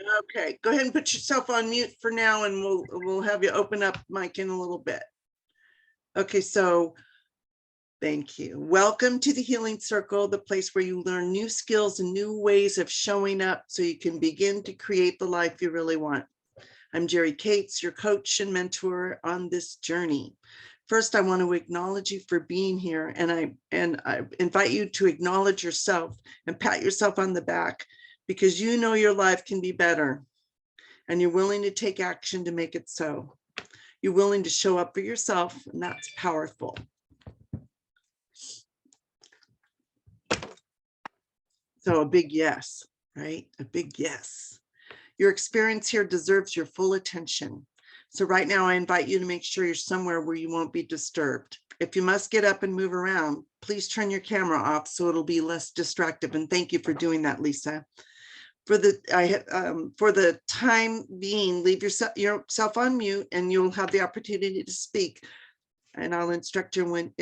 Okay, go ahead and put yourself on mute for now, and we'll have you open up mic in a little bit. Okay, so thank you. Welcome to the Healing Circle, the place where you learn new skills and new ways of showing up so you can begin to create the life you really want. I'm Jerry Cates, your coach and mentor on this journey. First, I want to acknowledge you for being here, and I invite you to acknowledge yourself and pat yourself on the back, because you know your life can be better, and you're willing to take action to make it so. You're willing to show up for yourself, and that's powerful. So a big yes, right? A big yes. Your experience here deserves your full attention. So right now, I invite you to make sure you're somewhere where you won't be disturbed. If you must get up and move around, please turn your camera off so it'll be less distractive. And thank you for doing that, Lisa. For the time being, leave yourself on mute, and you'll have the opportunity to speak. And I'll instruct you when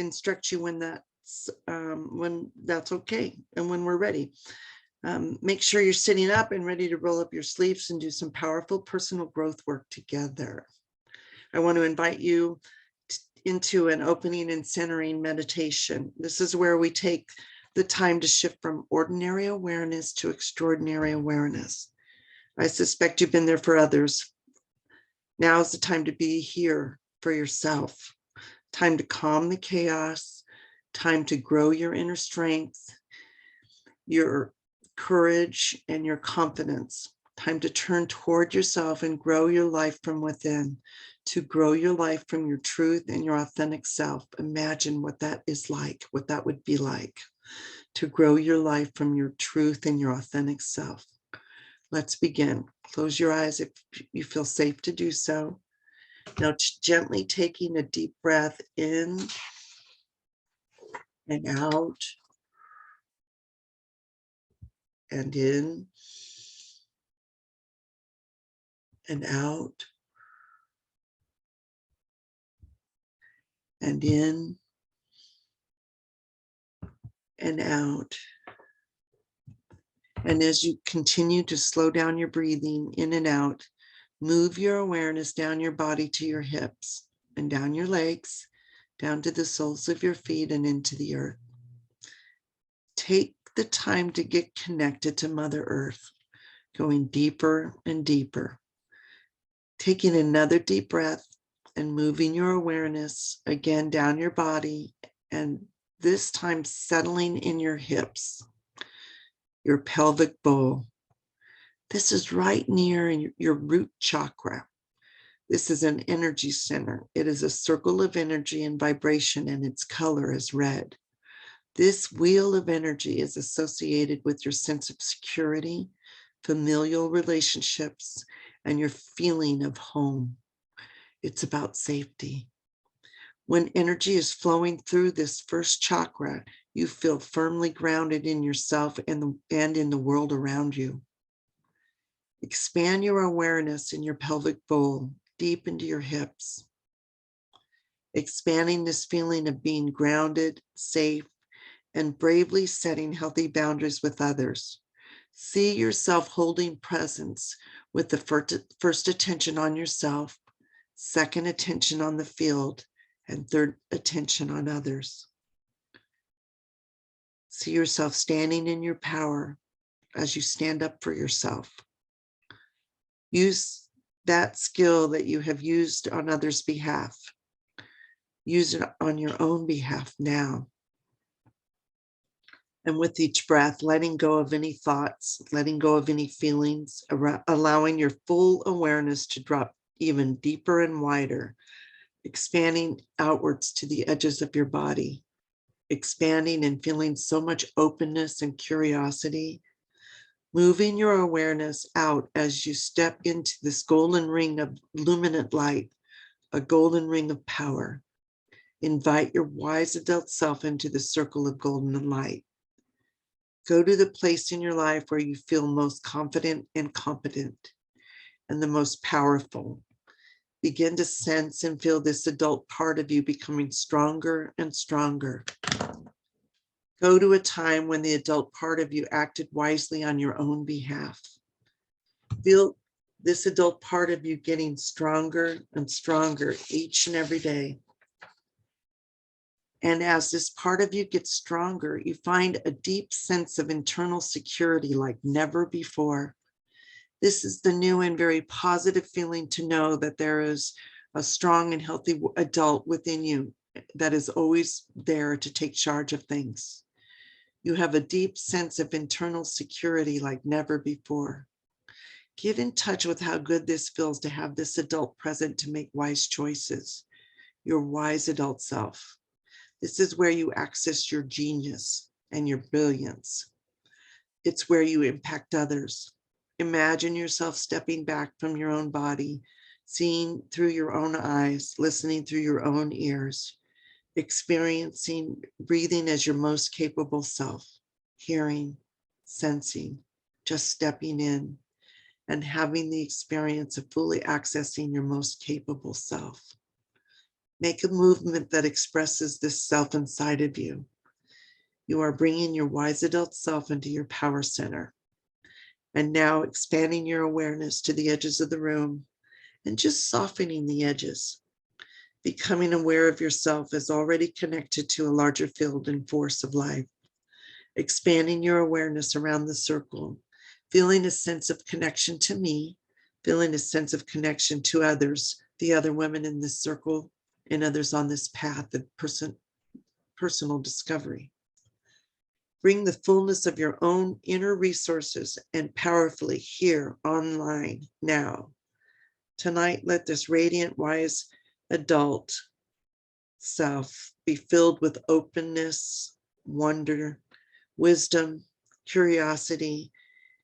that's okay and when we're ready. Make sure you're sitting up and ready to roll up your sleeves and do some powerful personal growth work together. I want to invite you into an opening and centering meditation. This is where we take the time to shift from ordinary awareness to extraordinary awareness. I suspect you've been there for others. Now is the time to be here for yourself. Time to calm the chaos. Time to grow your inner strength, your courage, and your confidence. Time to turn toward yourself and grow your life from within, to grow your life from your truth and your authentic self. Imagine what that is like, what that would be like, to grow your life from your truth and your authentic self. Let's begin. Close your eyes if you feel safe to do so. Now, gently taking a deep breath in and out, and in and out, and in and out. And as you continue to slow down your breathing in and out, move your awareness down your body to your hips and down your legs, down to the soles of your feet and into the earth. Take the time to get connected to Mother Earth, going deeper and deeper. Taking another deep breath and moving your awareness again down your body, and this time settling in your hips, your pelvic bowl. This is right near your root chakra. This is an energy center. It is a circle of energy and vibration, and its color is red. This wheel of energy is associated with your sense of security, familial relationships, and your feeling of home. It's about safety. When energy is flowing through this first chakra, you feel firmly grounded in yourself and in the world around you. Expand your awareness in your pelvic bowl deep into your hips, expanding this feeling of being grounded, safe, and bravely setting healthy boundaries with others. See yourself holding presence with the first attention on yourself, second attention on the field, and third attention on others. See yourself standing in your power as you stand up for yourself. Use that skill that you have used on others' behalf. Use it on your own behalf now. And with each breath, letting go of any thoughts, letting go of any feelings, allowing your full awareness to drop even deeper and wider, expanding outwards to the edges of your body, expanding and feeling so much openness and curiosity, moving your awareness out as you step into this golden ring of luminant light, a golden ring of power. Invite your wise adult self into the circle of golden light. Go to the place in your life where you feel most confident and competent and the most powerful. Begin to sense and feel this adult part of you becoming stronger and stronger. Go to a time when the adult part of you acted wisely on your own behalf. Feel this adult part of you getting stronger and stronger each and every day. And as this part of you gets stronger, you find a deep sense of internal security like never before. This is the new and very positive feeling to know that there is a strong and healthy adult within you that is always there to take charge of things. You have a deep sense of internal security like never before. Get in touch with how good this feels to have this adult present to make wise choices, your wise adult self. This is where you access your genius and your brilliance. It's where you impact others. Imagine yourself stepping back from your own body, seeing through your own eyes, listening through your own ears, experiencing breathing as your most capable self, hearing, sensing, just stepping in, and having the experience of fully accessing your most capable self. Make a movement that expresses this self inside of you. You are bringing your wise adult self into your power center. And now expanding your awareness to the edges of the room and just softening the edges. Becoming aware of yourself as already connected to a larger field and force of life. Expanding your awareness around the circle, feeling a sense of connection to me, feeling a sense of connection to others, the other women in this circle, and others on this path of personal discovery. Bring the fullness of your own inner resources and powerfully here online now. Tonight, let this radiant, wise adult self be filled with openness, wonder, wisdom, curiosity,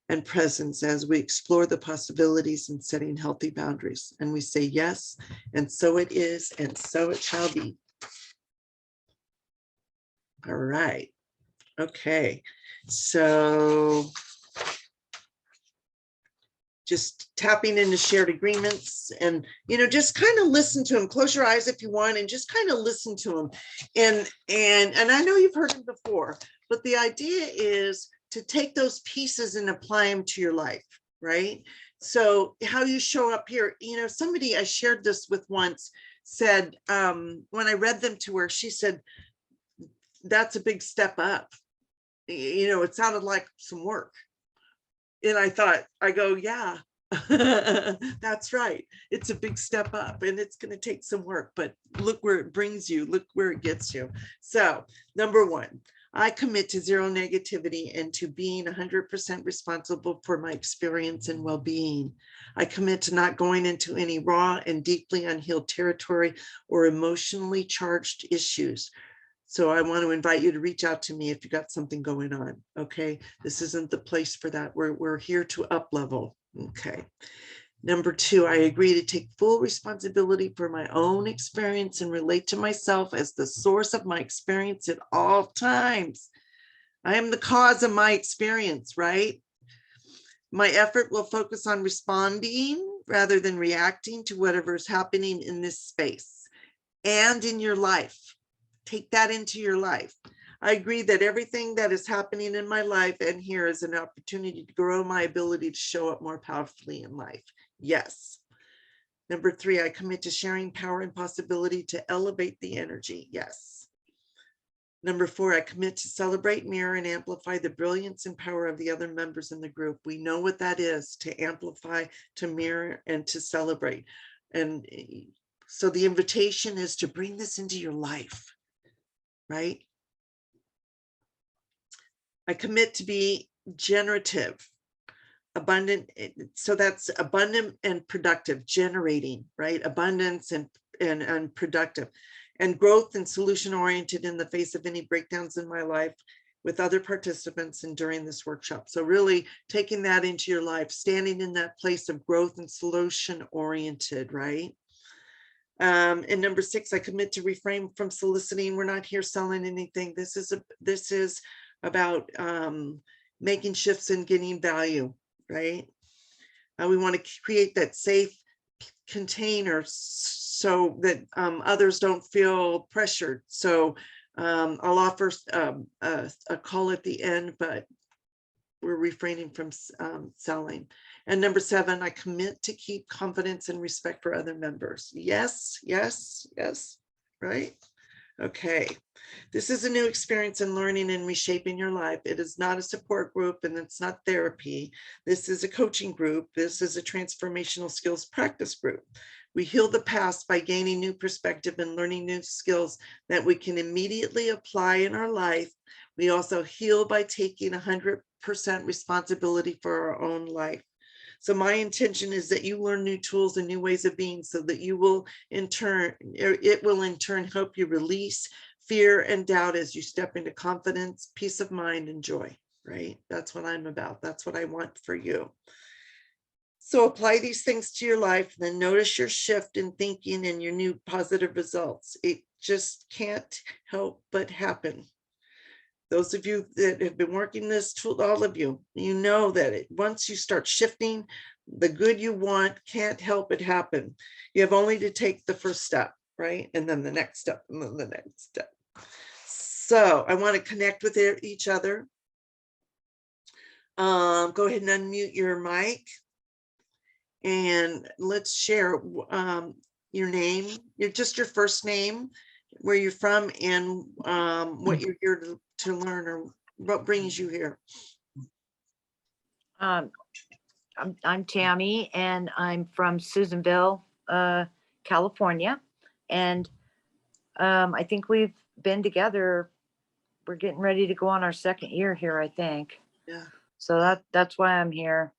and presence as we explore the possibilities in setting healthy boundaries. And we say yes, and so it is, and so it shall be. All right. Okay. So just tapping into shared agreements and, just kind of listen to them. Close your eyes if you want and just kind of listen to them. And I know you've heard them before, but the idea is to take those pieces and apply them to your life, right? So how you show up here, somebody I shared this with once said, when I read them to her, she said, that's a big step up. It sounded like some work. And I go, yeah, that's right. It's a big step up and it's going to take some work, but look where it brings you. Look where it gets you. So number one, I commit to zero negativity and to being 100% responsible for my experience and well-being. I commit to not going into any raw and deeply unhealed territory or emotionally charged issues. So I want to invite you to reach out to me if you got something going on. Okay. This isn't the place for that. We're here to up level. Okay. Number two, I agree to take full responsibility for my own experience and relate to myself as the source of my experience at all times. I am the cause of my experience, right? My effort will focus on responding rather than reacting to whatever is happening in this space and in your life. Take that into your life. I agree that everything that is happening in my life and here is an opportunity to grow my ability to show up more powerfully in life. Yes. Number three, I commit to sharing power and possibility to elevate the energy. Yes. Number four, I commit to celebrate, mirror, and amplify the brilliance and power of the other members in the group. We know what that is, to amplify, to mirror, and to celebrate. And so the invitation is to bring this into your life. Right? I commit to be generative, abundant. So that's abundant and productive, generating, right? Abundance and productive, and growth and solution oriented in the face of any breakdowns in my life with other participants and during this workshop. So really taking that into your life, standing in that place of growth and solution oriented, right? And number six, I commit to refrain from soliciting. We're not here selling anything. This is about making shifts and getting value, right? We want to create that safe container so that others don't feel pressured. So I'll offer a call at the end, but we're refraining from selling. And number 7, I commit to keep confidence and respect for other members. Yes, yes, yes, right? Okay. This is a new experience in learning and reshaping your life. It is not a support group and it's not therapy. This is a coaching group. This is a transformational skills practice group. We heal the past by gaining new perspective and learning new skills that we can immediately apply in our life. We also heal by taking 100% responsibility for our own life. So my intention is that you learn new tools and new ways of being so that you will in turn, it will in turn help you release fear and doubt as you step into confidence, peace of mind, and joy, right? That's what I'm about. That's what I want for you. So apply these things to your life, then notice your shift in thinking and your new positive results. It just can't help but happen. Those of you that have been working this tool, all of you, you know that once you start shifting, the good you want can't help but happen. You have only to take the first step, right? And then the next step, and then the next step. So I want to connect with each other. Go ahead and unmute your mic. And let's share your name, just your first name, where you're from, and what you're here to learn, or what brings you here. I'm Tammy, and I'm from Susanville, California. And I think we've been together. We're getting ready to go on our 2nd year here, I think. Yeah. So that's why I'm here.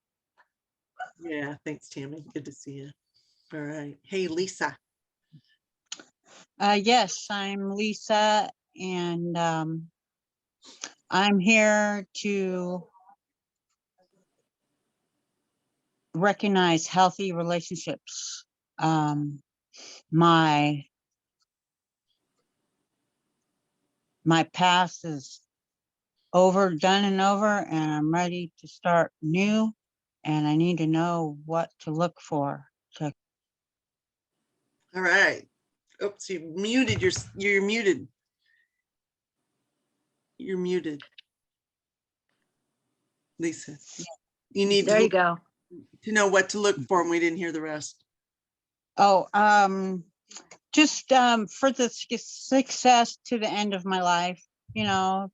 Yeah, thanks, Tammy. Good to see you. All right. Hey, Lisa. Yes, I'm Lisa, and I'm here to recognize healthy relationships. My past is over, done and over, and I'm ready to start new, and I need to know what to look for. All right. Oops, you muted. You're muted. You're muted. Lisa, you need There you go. to know what to look for, and we didn't hear the rest. Oh, just for the success to the end of my life, you know,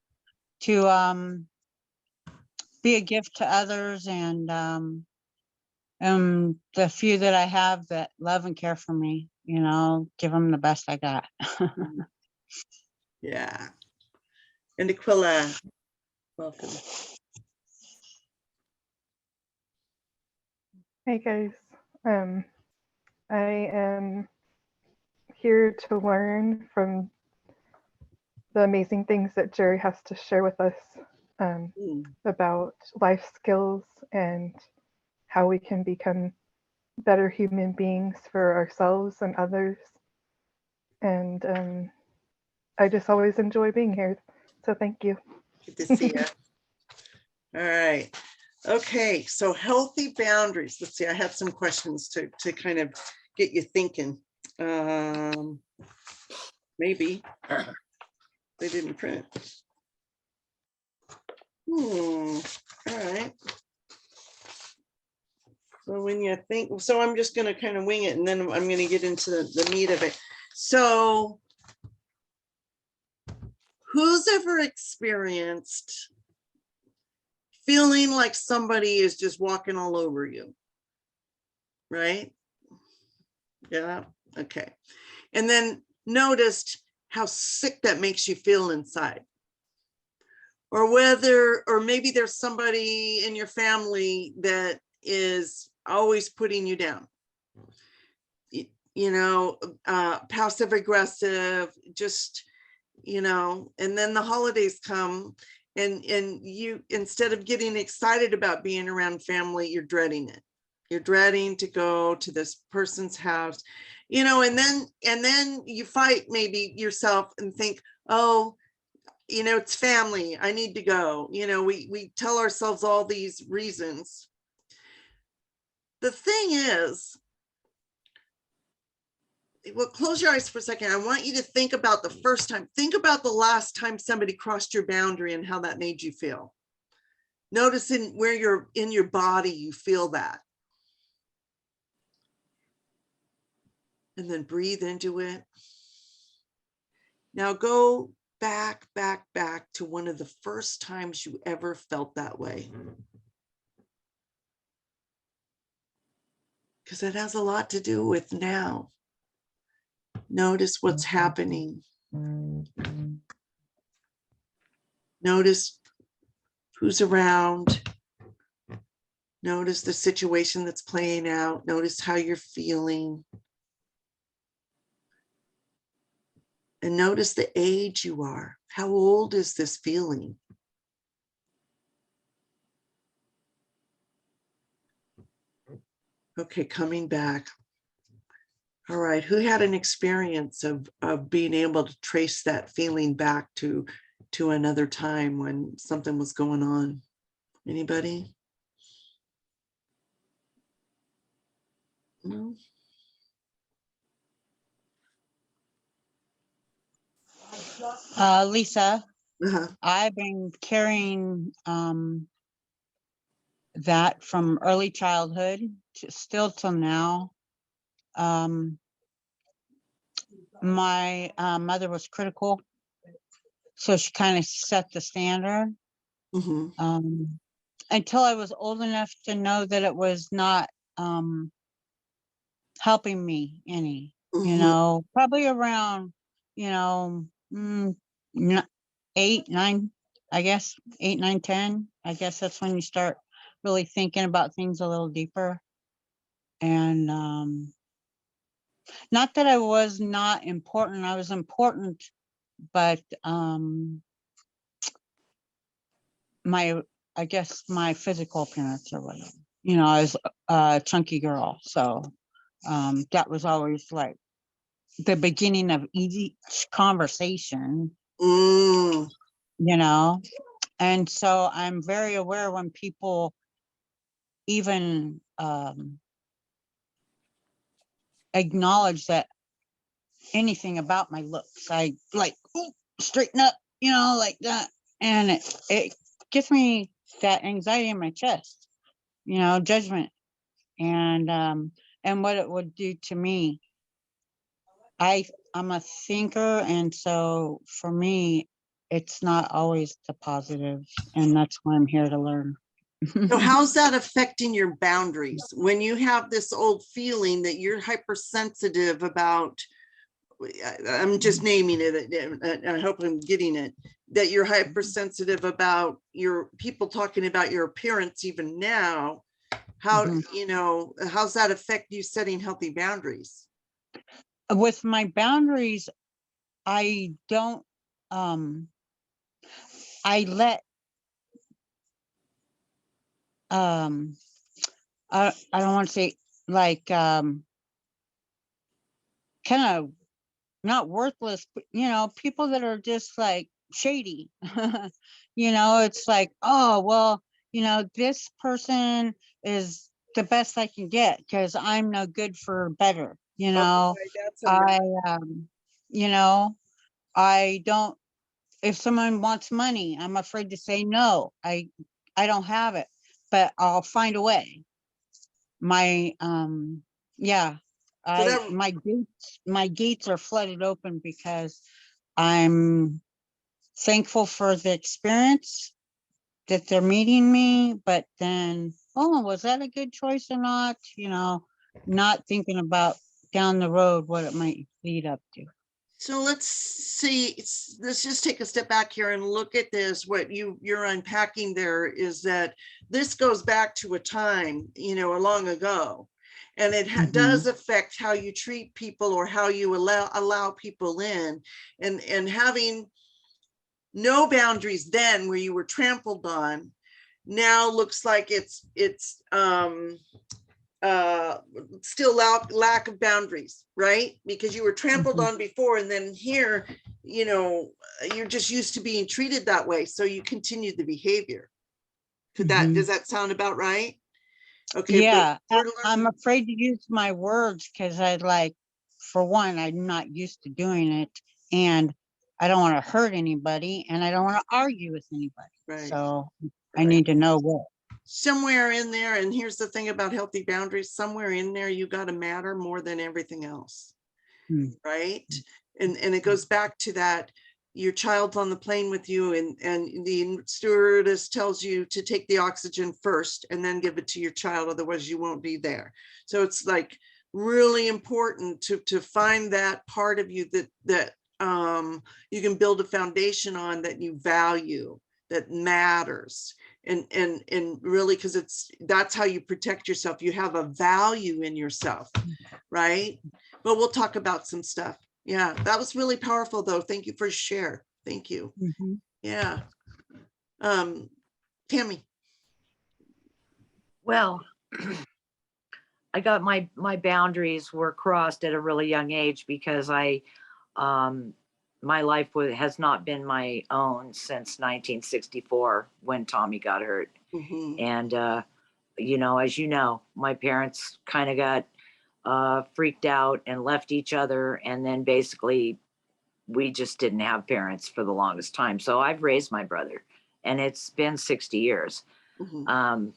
to be a gift to others, and the few that I have that love and care for me, you know, give them the best I got. Yeah. And Aquila, welcome. Hey guys, I am here to learn from the amazing things that Jerry has to share with us about life skills and how we can become better human beings for ourselves and others. And I just always enjoy being here. So thank you. Good to see you. All right. Okay, so healthy boundaries. Let's see, I had some questions to kind of get you thinking. Maybe they didn't print. All right. So when you think, so I'm just going to kind of wing it, and then I'm going to get into the meat of it. So who's ever experienced feeling like somebody is just walking all over you? Right? Yeah. Okay. And then noticed how sick that makes you feel inside. Or maybe there's somebody in your family that is always putting you down. You know, passive aggressive, just, you know, and then the holidays come, and you, instead of getting excited about being around family, you're dreading it. You're dreading to go to this person's house, you know, and then you fight maybe yourself and think, oh, you know, it's family, I need to go. You know, we tell ourselves all these reasons. The thing is, well, close your eyes for a second. I want you to think about the first time. Think about the last time somebody crossed your boundary and how that made you feel. Notice in where you're in your body, you feel that. And then breathe into it. Now go back to one of the first times you ever felt that way. Because it has a lot to do with now. Notice what's happening. Notice who's around. Notice the situation that's playing out. Notice how you're feeling. And notice the age you are. How old is this feeling? Okay, coming back. All right, who had an experience of being able to trace that feeling back to another time when something was going on? Anybody? No? Lisa, Uh-huh. I've been carrying that from early childhood to still till now. My mother was critical, so she kind of set the standard Mhm. until I was old enough to know that it was not helping me any. You Mhm. know, probably around, you know, 8, 9, I guess 8, 9, 10. I guess that's when you start really thinking about things a little deeper. And not that I was not important, I was important, but my, I guess my physical appearance or whatever, you know, I was a chunky girl. So that was always like the beginning of easy conversation, Mm. you know. And so I'm very aware when people even acknowledge that anything about my looks, I like, ooh, straighten up, you know, like that. And it gives me that anxiety in my chest, you know, judgment. And what it would do to me. I'm a thinker, and so for me, it's not always the positive, and that's why I'm here to learn. So how's that affecting your boundaries when you have this old feeling that you're hypersensitive about? I'm just naming it. I hope I'm getting it. That you're hypersensitive about your people talking about your appearance even now. How, Mhm. you know, how's that affect you setting healthy boundaries? With my boundaries, I don't I let um I don't want to say like kind of not worthless, but you know, people that are just like shady. You know, it's like, oh, well, you know, this person is the best I can get because I'm no good for better. You know, Okay, that's a I, you know, I don't, if someone wants money, I'm afraid to say no. I don't have it, but I'll find a way. My, yeah, so that my gates are flooded open because I'm thankful for the experience that they're meeting me, but then, oh, was that a good choice or not? You know, not thinking about down the road what it might lead up to. So let's see, let's just take a step back here and look at this. What you're unpacking there is that this goes back to a time, you know, long ago. And it does affect how you treat people or how you allow people in, and having no boundaries then where you were trampled on now looks like it's still lack of boundaries, right? Because you were trampled Mhm. on before, and then here, you know, you're just used to being treated that way, so you continue the behavior. Does that sound about right? Okay, but Yeah, we're I'm learning. afraid to use my words because I like, for one, I'm not used to doing it, and I don't want to hurt anybody, and I don't want to argue with anybody. Right. So I need to know what. Somewhere in there, and here's the thing about healthy boundaries, somewhere in there, you got to matter more than everything else. Hmm. Right? And it goes back to that, your child's on the plane with you and the stewardess tells you to take the oxygen first and then give it to your child, otherwise you won't be there. So it's like really important to find that part of you that you can build a foundation on, that you value, that matters. And really, because that's how you protect yourself. You have a value in yourself, right? But we'll talk about some stuff. Yeah, that was really powerful though. Thank you for share. Thank you. Mhm. Yeah. Tammy. Well, I got my boundaries were crossed at a really young age because my life has not been my own since 1964 when Tommy got hurt. Mhm. And as you know, my parents kind of got freaked out and left each other, and then basically we just didn't have parents for the longest time. So I've raised my brother, and it's been 60 years. Mhm.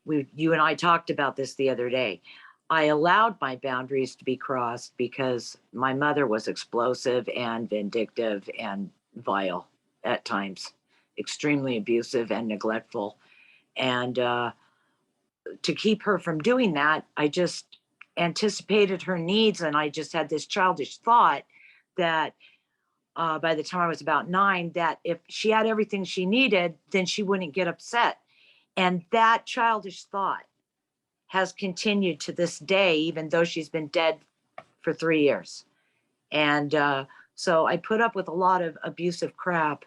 You and I talked about this the other day. I allowed my boundaries to be crossed because my mother was explosive and vindictive and vile at times, extremely abusive and neglectful. And to keep her from doing that, I just anticipated her needs. And I just had this childish thought that by the time I was about 9, that if she had everything she needed, then she wouldn't get upset. And that childish thought has continued to this day, even though she's been dead for 3 years. And so I put up with a lot of abusive crap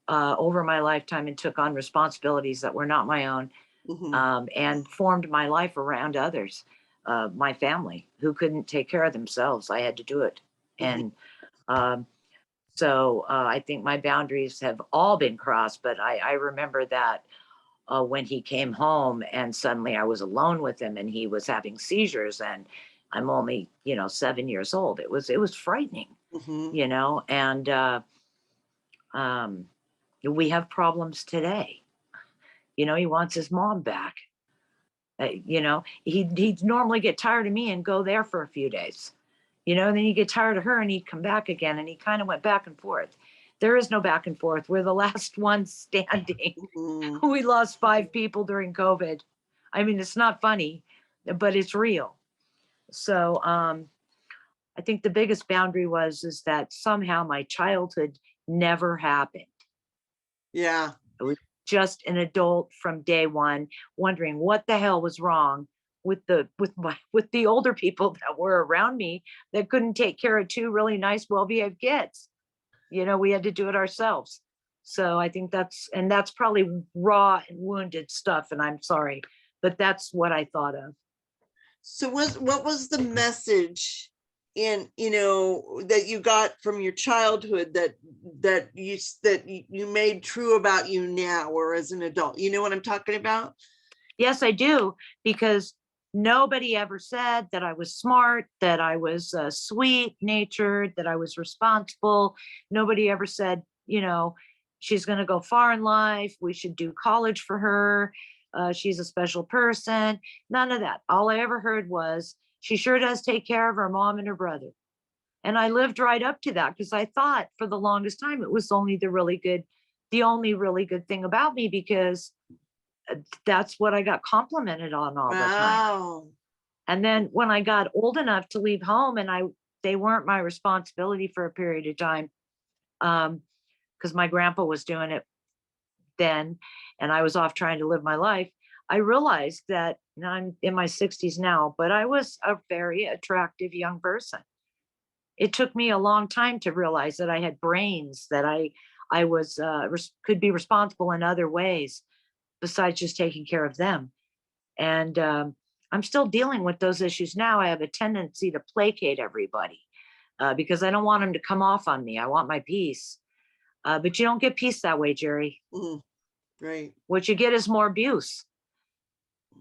over my lifetime and took on responsibilities that were not my own, Mhm. and formed my life around others, my family who couldn't take care of themselves. I had to do it. Mhm. And so I think my boundaries have all been crossed, but I remember that when he came home and suddenly I was alone with him and he was having seizures, and I'm only, 7 years old. It was frightening, Mhm. and um, we have problems today. He wants his mom back. He'd normally get tired of me and go there for a few days, and then he'd get tired of her and he'd come back again. And he kind of went back and forth. There is no back and forth. We're the last ones standing. Mhm. We lost 5 people during COVID. I mean, it's not funny, but it's real. So I think the biggest boundary is that somehow my childhood never happened. Yeah. I was just an adult from day one, wondering what the hell was wrong with the older people that were around me that couldn't take care of 2 really nice, well-behaved kids. We had to do it ourselves. So I think that's probably raw and wounded stuff, and I'm sorry, but that's what I thought of. So what was the message that you got from your childhood that you made true about you now or as an adult? You know what I'm talking about? Yes, I do, because nobody ever said that I was smart, that I was sweet natured, that I was responsible. Nobody ever said, she's going to go far in life. We should do college for her. She's a special person. None of that. All I ever heard was, she sure does take care of her mom and her brother. And I lived right up to that because I thought for the longest time it was the only really good thing about me, because that's what I got complimented on all the time. Wow. And then when I got old enough to leave home and they weren't my responsibility for a period of time, because my grandpa was doing it then and I was off trying to live my life, I realized that, and I'm in my 60s now, but I was a very attractive young person. It took me a long time to realize that I had brains, that I was could be responsible in other ways besides just taking care of them. And I'm still dealing with those issues now. I have a tendency to placate everybody because I don't want them to come off on me. I want my peace. But you don't get peace that way, Jerry. Mhm. Right. What you get is more abuse.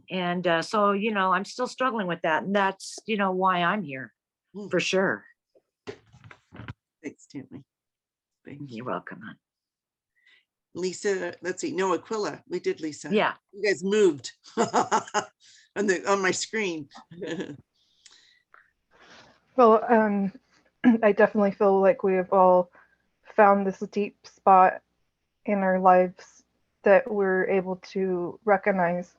And so, I'm still struggling with that. And that's, why I'm here Mm. for sure. Thanks, Tammy. Thank you. You're welcome, hon. Lisa, let's see, no, Aquila, we did Lisa. Yeah. You guys moved on my screen. Well, I definitely feel like we have all found this deep spot in our lives that we're able to recognize,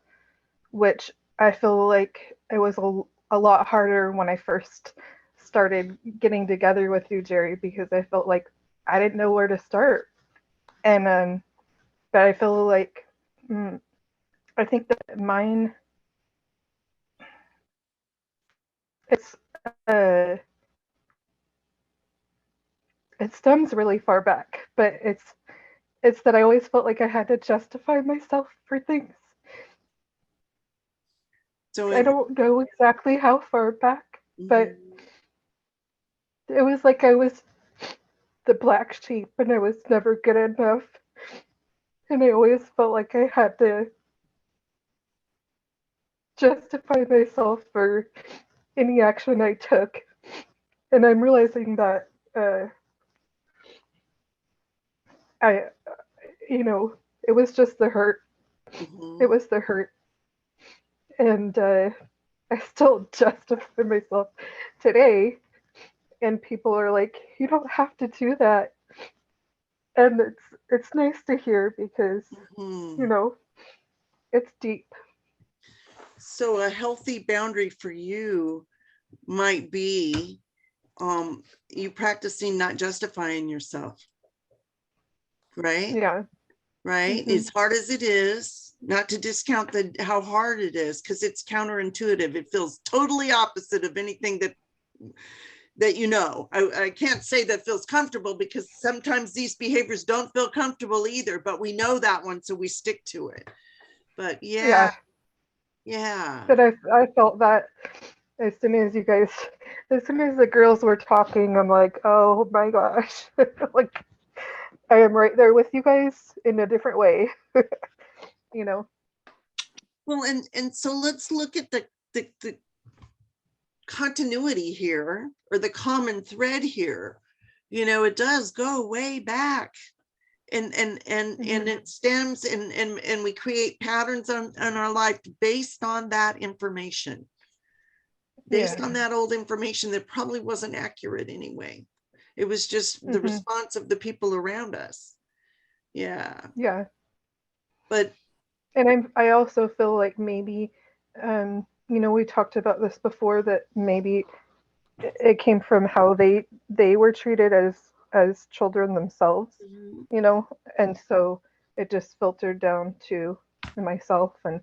which I feel like it was a lot harder when I first started getting together with you, Jerry, because I felt like I didn't know where to start. And but I feel like I think that mine it's uh it stems really far back, but it's that I always felt like I had to justify myself for things. So I don't know exactly how far back, but mhm. it was like I was the black sheep and I was never good enough. And I always felt like I had to justify myself for any action I took. And I'm realizing that I, you know, it was just the hurt. It Mhm. was the hurt. And I still justify myself today. And people are like, you don't have to do that. And it's nice to hear because, you Mhm. know, it's deep. So a healthy boundary for you might be you practicing not justifying yourself, right? Yeah. Right? Hmm. As hard as it is, not to discount the how hard it is, because it's counterintuitive. It feels totally opposite of anything that you know. I can't say that feels comfortable because sometimes these behaviors don't feel comfortable either, but we know that one, so we stick to it. But yeah, Yeah. yeah. But I felt that as soon as you guys, as soon as the girls were talking, I'm like, oh my gosh, like I am right there with you guys in a different way, you know. Well, and so let's look at the continuity here, or the common thread here. You know, it does go way back, and Hmm. it stems, and we create patterns on our life based on that information, based Yeah. on that old information that probably wasn't accurate anyway. It was just the Hmm. response of the people around us. Yeah. Yeah. But And I also feel like maybe, you know, we talked about this before that maybe it came from how they were treated as children themselves, mhm, you know, and so it just filtered down to myself, and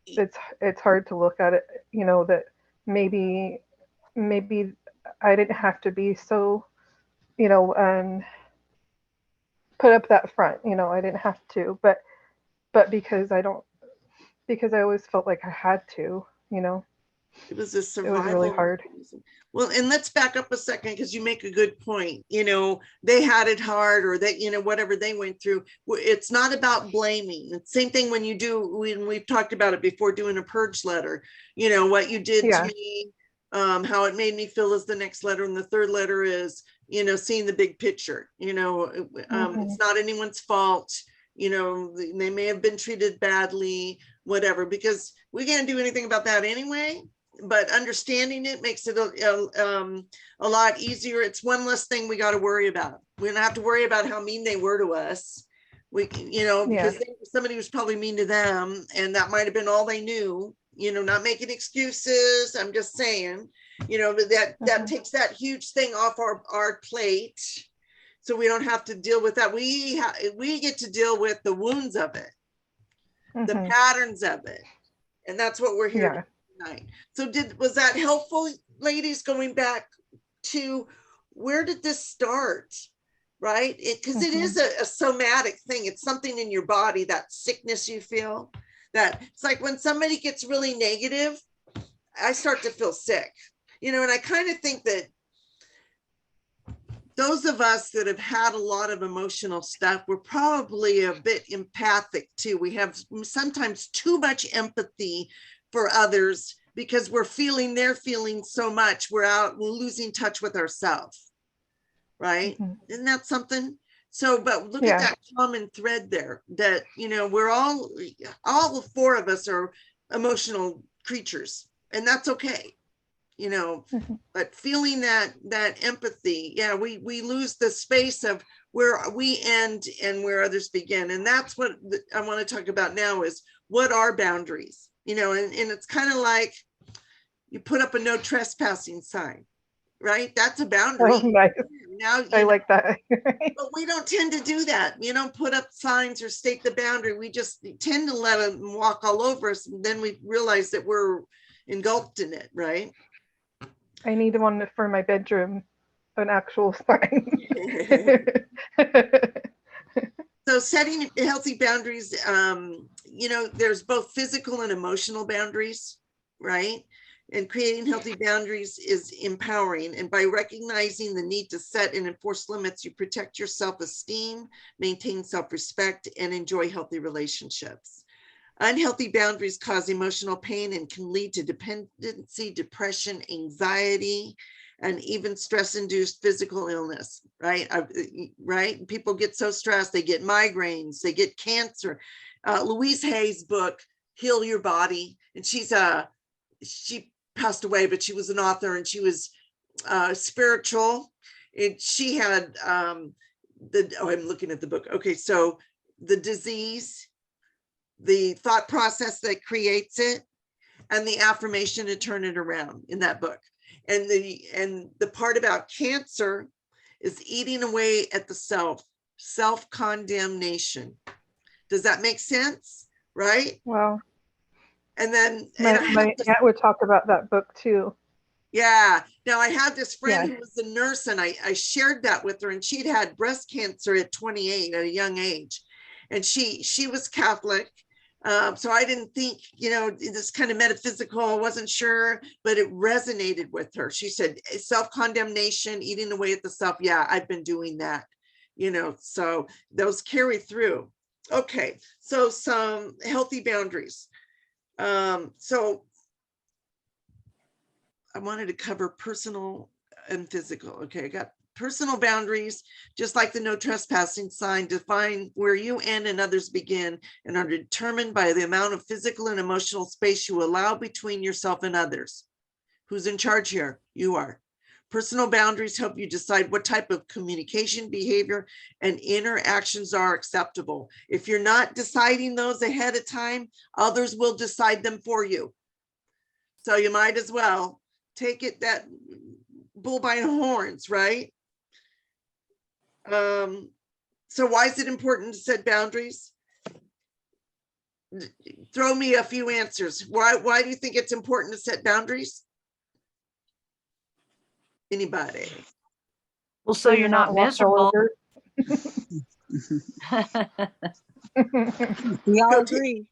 it's hard to look at it, you know, that maybe I didn't have to be so, you know, put up that front, you know, I didn't have to, but because I always felt like I had to, you know, it was a it was really survival hard. mechanism. Well, and let's back up a second, because you make a good point. You know, they had it hard, or that, you know, whatever they went through. It's not about blaming. It's the same thing when you do, when we've talked about it before, doing a purge letter. You know, what you did to Yeah. me, how it made me feel is the next letter. And the third letter is, you know, seeing the big picture. You know, Hmm. it's not anyone's fault. You know, they may have been treated badly, whatever, because we can't do anything about that anyway. But understanding it makes it a lot easier. It's one less thing we got to worry about. We don't have to worry about how mean they were to us. We, you know, Yeah. because somebody was probably mean to them, and that might have been all they knew. You know, not making excuses. I'm just saying, you know, that Hmm. takes that huge thing off our plate, so we don't have to deal with that. We get to deal with the wounds of it, the Hmm. patterns of it, and that's what we're here to Yeah. do tonight. So was that helpful, ladies, going back to where did this start? Right? Because it Hmm. is a somatic thing. It's something in your body, that sickness you feel. That it's like when somebody gets really negative, I start to feel sick. You know, and I kind of think that those of us that have had a lot of emotional stuff, we're probably a bit empathic too. We have sometimes too much empathy for others because we're feeling their feelings so much. We're losing touch with ourselves, right? Hmm. Isn't that something? So, but look at Yeah. that common thread there, that, you know, we're all four of us are emotional creatures, and that's okay, you know. Mhm. But feeling that empathy, yeah, we lose the space of where we end and where others begin. And that's what I want to talk about now, is what are boundaries, you know. And it's kind of like you put up a no trespassing sign, right? That's a boundary. Oh, nice. Now, you I know, like that. but we don't tend to do that. We don't put up signs or state the boundary. We just tend to let them walk all over us. And then we realize that we're engulfed in it, right? I need one for my bedroom, an actual sign. So setting healthy boundaries, you know, there's both physical and emotional boundaries, right? And creating healthy boundaries is empowering. And by recognizing the need to set and enforce limits, you protect your self-esteem, maintain self-respect, and enjoy healthy relationships. Unhealthy boundaries cause emotional pain and can lead to dependency, depression, anxiety, and even stress-induced physical illness, right? Right? People get so stressed, they get migraines, they get cancer. Louise Hay's book, Heal Your Body, and she passed away, but she was an author, and she was spiritual. And she had I'm looking at the book. Okay, so the disease, the thought process that creates it, and the affirmation to turn it around in that book. And the part about cancer is eating away at the self-condemnation. Does that make sense? Right? Wow. And then My aunt would talk about that book too. yeah. Now I had this friend Yeah. who was a nurse, and I shared that with her, and she'd had breast cancer at 28 at a young age. And she was Catholic. So I didn't think, you know, this kind of metaphysical, I wasn't sure, but it resonated with her. She said, self-condemnation, eating away at the self. Yeah, I've been doing that, you know, so those carry through. Okay, so some healthy boundaries. So I wanted to cover personal and physical. Okay, I got personal boundaries, just like the no trespassing sign, define where you end and others begin, and are determined by the amount of physical and emotional space you allow between yourself and others. Who's in charge here? You are. Personal boundaries help you decide what type of communication, behavior, and interactions are acceptable. If you're not deciding those ahead of time, others will decide them for you. So you might as well take it that bull by the horns, right? So why is it important to set boundaries? Throw me a few answers. Why do you think it's important to set boundaries? Anybody? Well, so you're not walked all miserable. over. We all Go agree.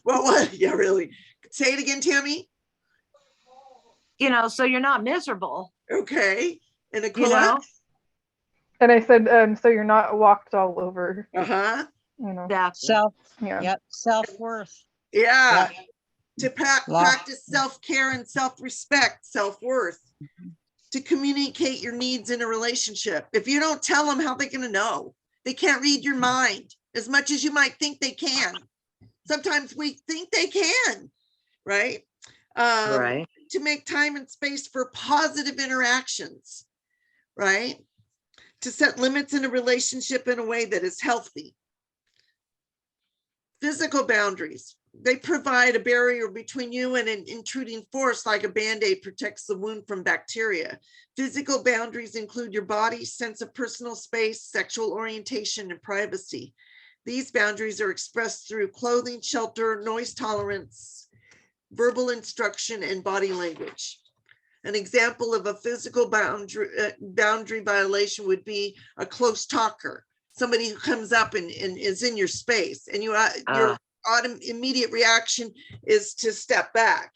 Well, what? Yeah, really. Say it again, Tammy. You know, so you're not miserable, Okay. And you Aquila? know? And I said, so you're not walked all over, Uh-huh. you know. Exactly. Yeah. Yep, self-worth. Yeah. Yep. To practice self-care and self-respect, self-worth. To communicate your needs in a relationship. If you don't tell them, how are they going to know? They can't read your mind as much as you might think they can. Sometimes we think they can, right? Right. To make time and space for positive interactions, right? To set limits in a relationship in a way that is healthy. Physical boundaries. They provide a barrier between you and an intruding force, like a Band-Aid protects the wound from bacteria. Physical boundaries include your body, sense of personal space, sexual orientation, and privacy. These boundaries are expressed through clothing, shelter, noise tolerance, verbal instruction, and body language. An example of a physical boundary violation would be a close talker, somebody who comes up and is in your space, and your immediate reaction is to step back,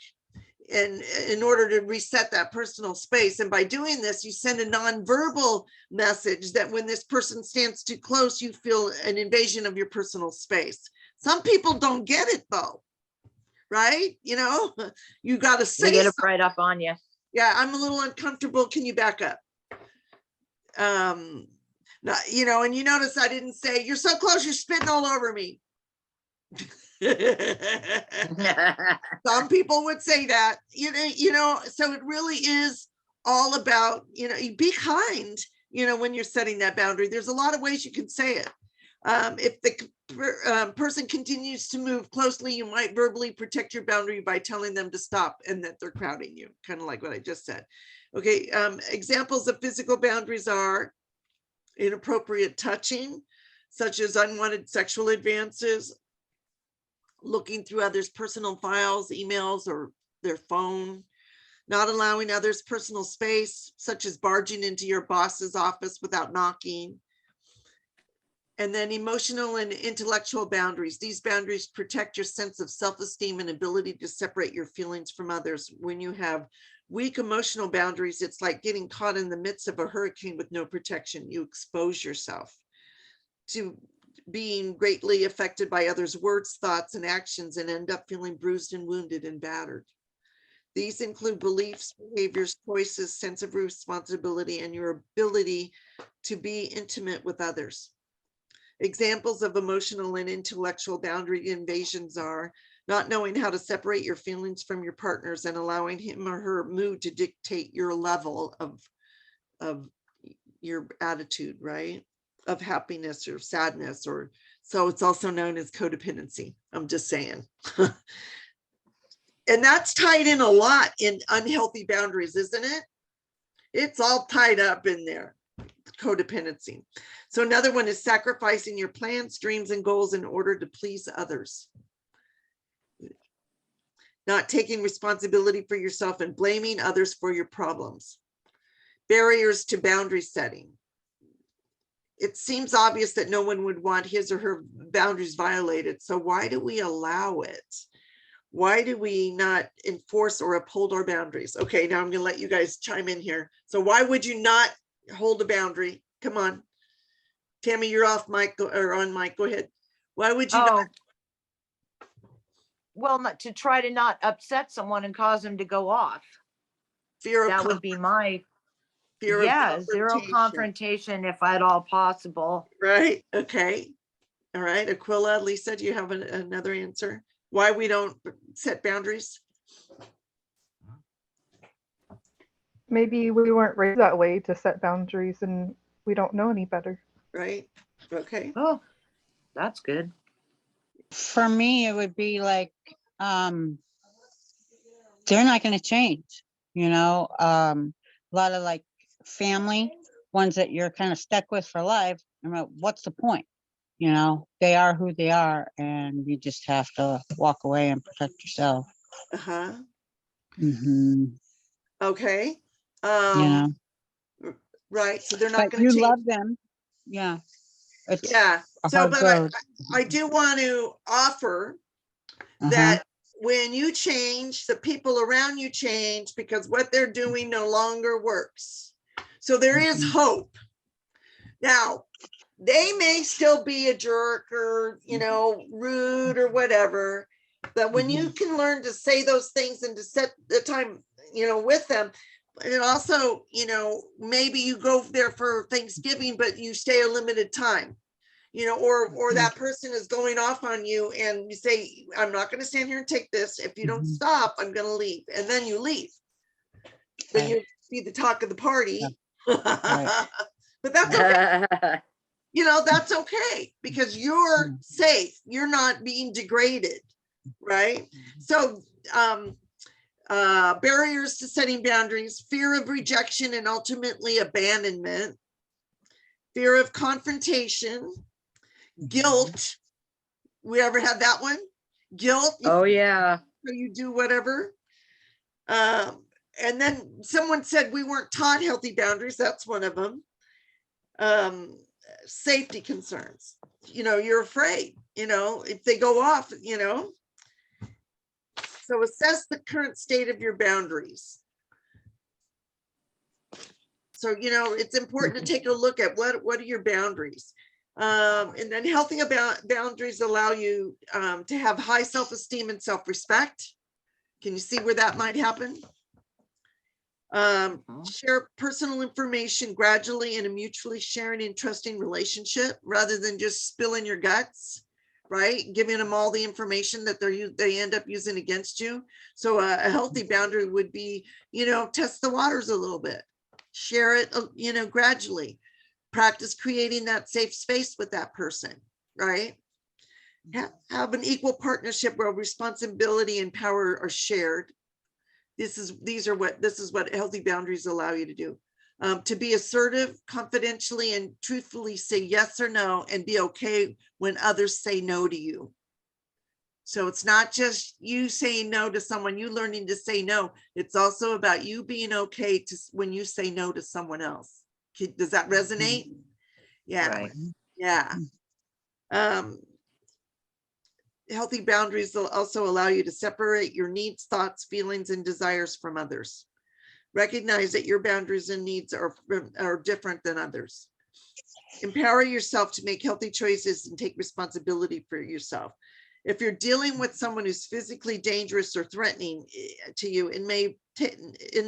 and in order to reset that personal space. And by doing this, you send a nonverbal message that when this person stands too close, you feel an invasion of your personal space. Some people don't get it though, right? You know, you got to say, They get it right up on you. yeah, I'm a little uncomfortable. Can you back up? Not, you know, and you notice I didn't say, you're so close, you're spitting all over me. Some people would say that, so it really is all about, you be kind, when you're setting that boundary. There's a lot of ways you can say it. If the person continues to move closely, you might verbally protect your boundary by telling them to stop and that they're crowding you, kind of like what I just said. Okay, examples of physical boundaries are inappropriate touching, such as unwanted sexual advances, looking through others' personal files, emails, or their phone, not allowing others personal space, such as barging into your boss's office without knocking. And then emotional and intellectual boundaries. These boundaries protect your sense of self-esteem and ability to separate your feelings from others. When you have weak emotional boundaries, it's like getting caught in the midst of a hurricane with no protection. You expose yourself to being greatly affected by others' words, thoughts, and actions, and end up feeling bruised and wounded and battered. These include beliefs, behaviors, choices, sense of responsibility, and your ability to be intimate with others. Examples of emotional and intellectual boundary invasions are not knowing how to separate your feelings from your partner's and allowing him or her mood to dictate your level of your attitude, right? Of happiness or sadness, or so it's also known as codependency. I'm just saying. And that's tied in a lot in unhealthy boundaries, isn't it? It's all tied up in there, codependency. So another one is sacrificing your plans, dreams, and goals in order to please others. Not taking responsibility for yourself and blaming others for your problems. Barriers to boundary setting. It seems obvious that no one would want his or her boundaries violated. So why do we allow it? Why do we not enforce or uphold our boundaries? Okay, now I'm going to let you guys chime in here. So why would you not hold a boundary? Come on. Tammy, you're off mic or on mic. Go ahead. Why would you not? Well, not to try to not upset someone and cause them to go off. Fear of That would be my fear of zero confrontation if at all possible. Right. Okay. All right. Aquila, Lisa, do you have another answer? Why we don't set boundaries? Maybe we weren't raised that way to set boundaries and we don't know any better. Right. Okay. Oh, that's good. For me, it would be like, they're not going to change, a lot of like family ones that you're kind of stuck with for life. What's the point? They are who they are, and you just have to walk away and protect yourself. Uh-huh. Mm-hmm. Okay. Right. So they're not But going to you change. love them. Yeah. It's Yeah. a So, hard but road. I do want to offer that when you change, the people around you change because what they're doing no longer works. So there is hope. Now, they may still be a jerk or, rude or whatever, but when you can learn to say those things and to set the time, with them, and also, maybe you go there for Thanksgiving, but you stay a limited time. Or that person is going off on you and you say, I'm not going to stand here and take this. If you don't stop, I'm going to leave. And then you leave. Then you be the talk of the party. But that's okay. That's okay because you're safe. You're not being degraded. Right. So, barriers to setting boundaries, fear of rejection and ultimately abandonment, fear of confrontation, guilt. We ever had that one? Guilt. Oh yeah. So you do whatever. And then someone said we weren't taught healthy boundaries. That's one of them. Safety concerns. You're afraid, if they go off, So assess the current state of your boundaries. So, it's important to take a look at what are your boundaries. And then healthy boundaries allow you to have high self-esteem and self-respect. Can you see where that might happen? Share personal information gradually in a mutually sharing and trusting relationship rather than just spilling your guts, right? Giving them all the information that they end up using against you. So a healthy boundary would be, test the waters a little bit, share it, gradually. Practice creating that safe space with that person, right? Have an equal partnership where responsibility and power are shared. This is what healthy boundaries allow you to do. To be assertive, confidentially, and truthfully say yes or no, and be okay when others say no to you. So it's not just you saying no to someone, you learning to say no. It's also about you being okay when you say no to someone else. Does that resonate? Yeah. Right. Yeah. Healthy boundaries will also allow you to separate your needs, thoughts, feelings, and desires from others. Recognize that your boundaries and needs are different than others. Empower yourself to make healthy choices and take responsibility for yourself. If you're dealing with someone who's physically dangerous or threatening to you, it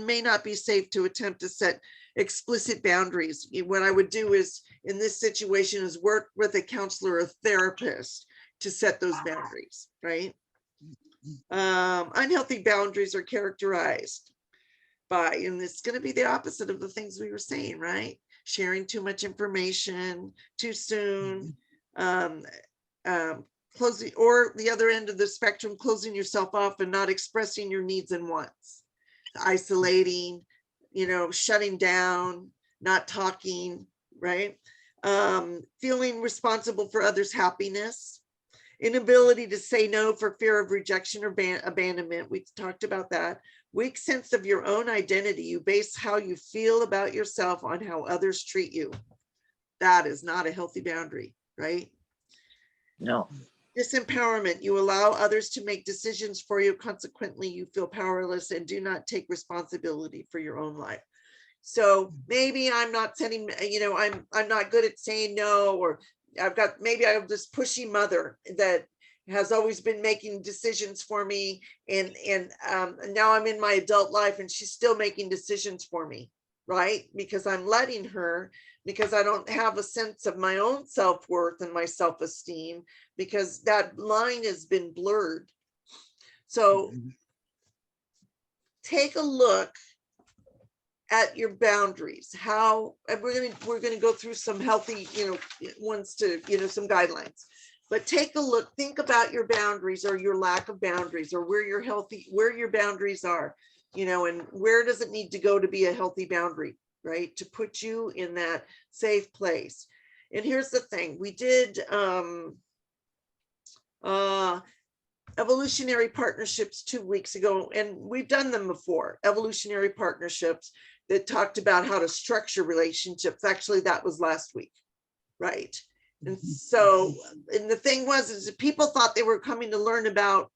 may not be safe to attempt to set explicit boundaries. What I would do is, in this situation, is work with a counselor or therapist to set those boundaries, right? Unhealthy boundaries are characterized by, and it's going to be the opposite of the things we were saying, right? Sharing too much information too soon, closing, or the other end of the spectrum, closing yourself off and not expressing your needs and wants, isolating, shutting down, not talking, right? Feeling responsible for others' happiness, inability to say no for fear of rejection or abandonment. We talked about that. Weak sense of your own identity. You base how you feel about yourself on how others treat you. That is not a healthy boundary, right? No. Disempowerment. You allow others to make decisions for you. Consequently, you feel powerless and do not take responsibility for your own life. So maybe I'm not setting, I'm not good at saying no, or maybe I have this pushy mother that has always been making decisions for me, and now I'm in my adult life and she's still making decisions for me, right? Because I'm letting her, because I don't have a sense of my own self-worth and my self-esteem, because that line has been blurred. So take a look at your boundaries. How, and we're going to go through some healthy, ones to, some guidelines, but take a look, think about your boundaries or your lack of boundaries, or where your boundaries are, and where does it need to go to be a healthy boundary, right? To put you in that safe place. And here's the thing, we did, evolutionary partnerships 2 weeks ago, and we've done them before, evolutionary partnerships that talked about how to structure relationships. Actually, that was last week, right? And so, and the thing was, is that people thought they were coming to learn about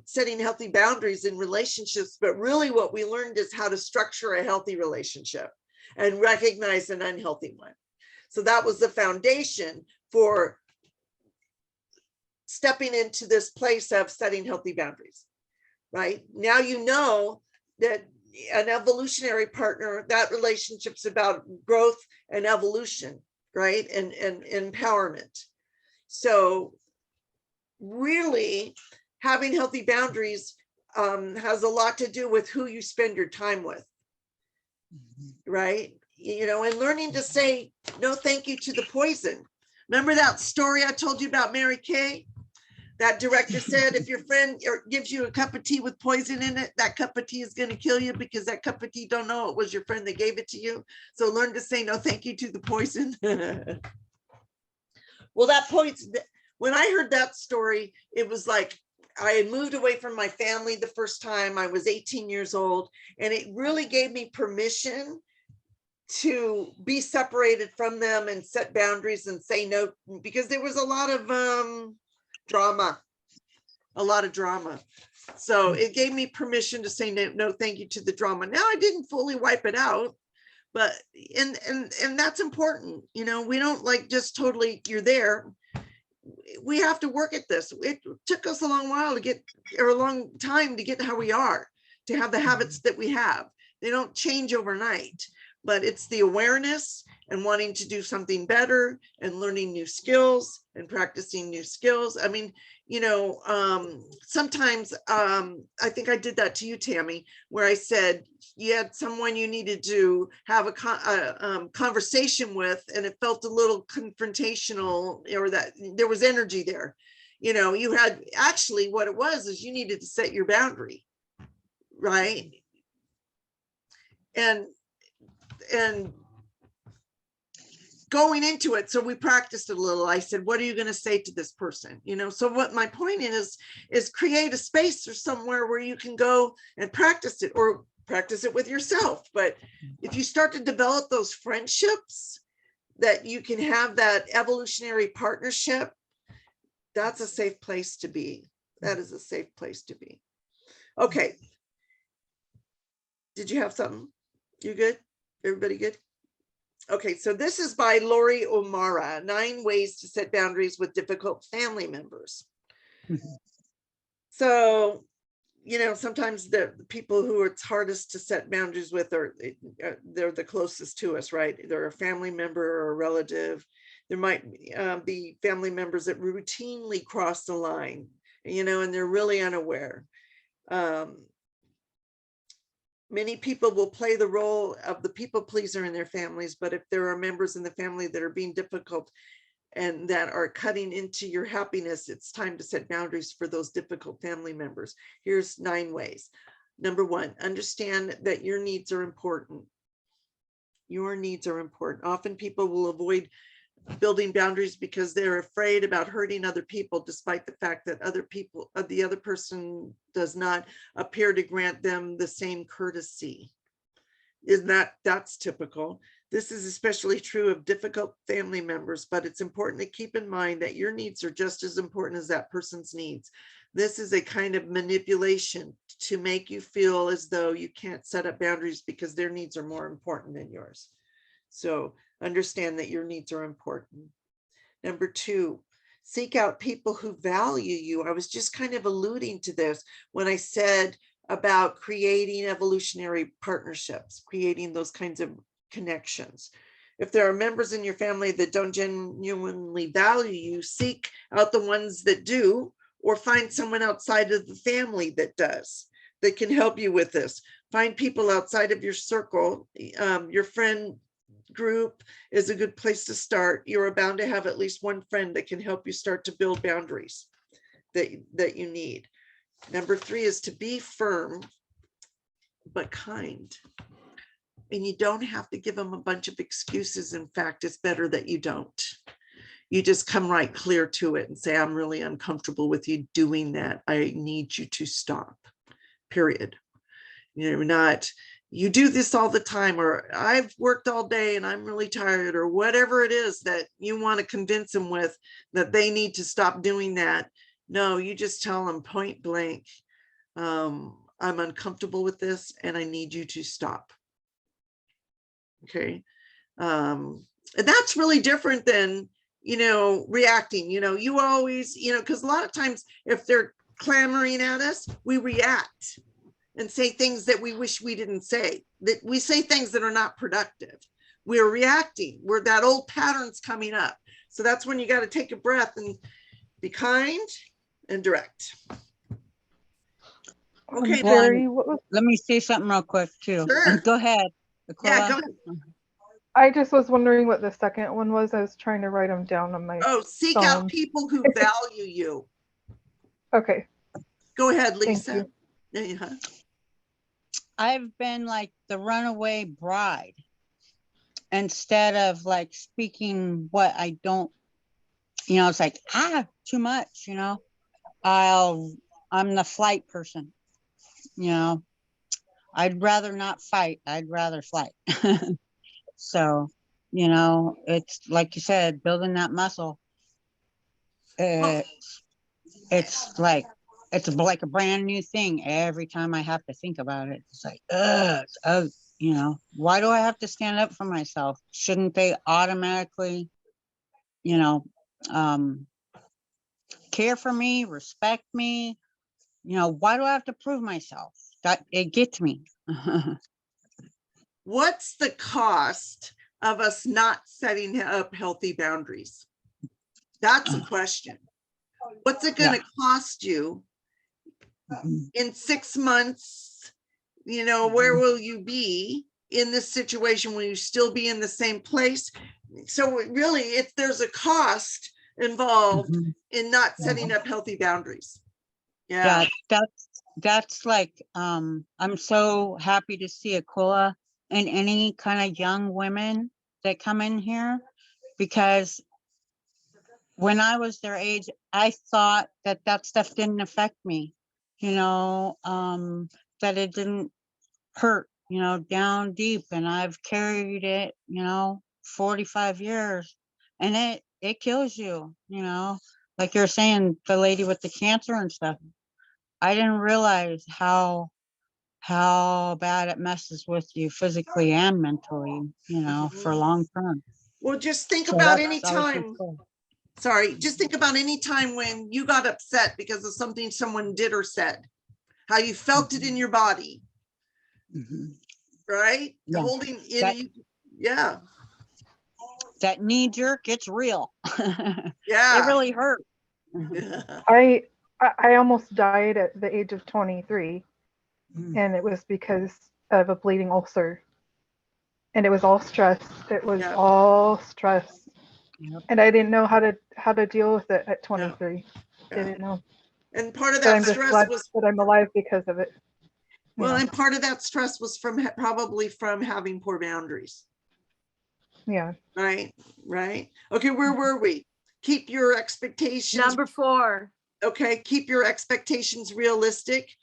setting healthy boundaries in relationships, but really what we learned is how to structure a healthy relationship and recognize an unhealthy one. So that was the foundation for stepping into this place of setting healthy boundaries, right? Now you know that an evolutionary partner, that relationship's about growth and evolution, right? And empowerment. So really having healthy boundaries has a lot to do with who you spend your time with, right? And learning to say no thank you to the poison. Remember that story I told you about Mary Kay? That director said, if your friend gives you a cup of tea with poison in it, that cup of tea is going to kill you, because that cup of tea don't know it was your friend that gave it to you. So learn to say no thank you to the poison. Well, that poison, when I heard that story, it was like I had moved away from my family the first time. I was 18 years old, and it really gave me permission to be separated from them and set boundaries and say no, because there was a lot of drama. So it gave me permission to say no thank you to the drama. Now I didn't fully wipe it out, but and that's important. We don't like just totally, you're there. We have to work at this. It took us a long time to get how we are, to have the habits that we have, They don't change overnight, but it's the awareness and wanting to do something better and learning new skills and practicing new skills. I mean, sometimes I think I did that to you, Tammy, where I said you had someone you needed to have a conversation with, and it felt a little confrontational, or that there was energy there. You had actually, what it was is you needed to set your boundary, right? And going into it, so we practiced it a little. I said, what are you going to say to this person? So what my point is create a space or somewhere where you can go and practice it, or practice it with yourself. But if you start to develop those friendships, that you can have that evolutionary partnership, that's a safe place to be. That is a safe place to be. Okay. Did you have something? You good? Everybody good? Okay, so this is by Lori O'Mara, 9 Ways to Set Boundaries with Difficult Family Members. So, sometimes the people who it's hardest to set boundaries with they're the closest to us, right? They're a family member or a relative. There might be family members that routinely cross the line, and they're really unaware. Many people will play the role of the people pleaser in their families, but if there are members in the family that are being difficult and that are cutting into your happiness, it's time to set boundaries for those difficult family members. Here's 9 ways. Number 1, understand that your needs are important. Your needs are important. Often people will avoid building boundaries because they're afraid about hurting other people, despite the fact that the other person does not appear to grant them the same courtesy. That's typical. This is especially true of difficult family members, but it's important to keep in mind that your needs are just as important as that person's needs. This is a kind of manipulation to make you feel as though you can't set up boundaries because their needs are more important than yours. So understand that your needs are important. Number 2, seek out people who value you. I was just kind of alluding to this when I said about creating evolutionary partnerships, creating those kinds of connections. If there are members in your family that don't genuinely value you, seek out the ones that do, or find someone outside of the family that does, that can help you with this. Find people outside of your circle. Your friend group is a good place to start. You're bound to have at least one friend that can help you start to build boundaries that you need. Number 3 is to be firm but kind. And you don't have to give them a bunch of excuses. In fact, it's better that you don't. You just come right clear to it and say, I'm really uncomfortable with you doing that. I need you to stop, period. Not, you do this all the time, or I've worked all day and I'm really tired, or whatever it is that you want to convince them with, that they need to stop doing that. No, you just tell them point blank, I'm uncomfortable with this and I need you to stop. Okay. And that's really different than, reacting. You always, because a lot of times if they're clamoring at us, we react and say things that we wish we didn't say, that we say things that are not productive. We're reacting, that old pattern's coming up. So that's when you got to take a breath and be kind and direct. Okay. Jerry, what was, Let me say something real quick too. Sure. Go ahead. Yeah, Nicola. go ahead. I just was wondering what the second one was. I was trying to write them down on my Oh, seek phone. out people who value you. Okay. Go ahead, Thank Lisa. you. Yeah. I've been like the runaway bride. Instead of like speaking what I don't, it's like, too much, I'm the flight person, I'd rather not fight. I'd rather flight. So, it's like you said, building that muscle. It's like a brand new thing every time I have to think about it. It's like, why do I have to stand up for myself? Shouldn't they automatically, care for me, respect me? Why do I have to prove myself? That it gets me. what's the cost of us not setting up healthy boundaries? That's a question. What's it going to cost you Mhm. in 6 months? You know, where will you be in this situation? Will you still be in the same place? So really, if there's a cost involved Mhm. in not setting up healthy boundaries. Yeah, Yeah. that's like, I'm so happy to see Aquila and any kind of young women that come in here, because when I was their age, I thought that that stuff didn't affect me, you know, that it didn't hurt, you know, down deep, and I've carried it, you know, 45 years, and it kills you, you know, like you're saying, the lady with the cancer and stuff. I didn't realize how bad it messes with you physically and mentally, you know, for long term. Well, just think So about that's any that was pretty time. cool. Sorry, just think about any time when you got upset because of something someone did or said, how you felt it in your body, Mhm. right? Yeah, Holding in, that yeah, that knee jerk, it's real. It yeah. really hurt. I I almost died at the age of 23, Mm. and it was because of a bleeding ulcer. And it was all stress. It was Yeah. all stress. Yep. And I didn't know how to deal with it at 23. Yeah. Didn't know. And part of But that I'm just stress glad was, that I'm alive because of it. well, Yeah. and part of that stress was from probably from having poor boundaries, Yeah. right? Right. Okay, where were we? Keep your expectations. Number 4. Okay, keep your expectations realistic.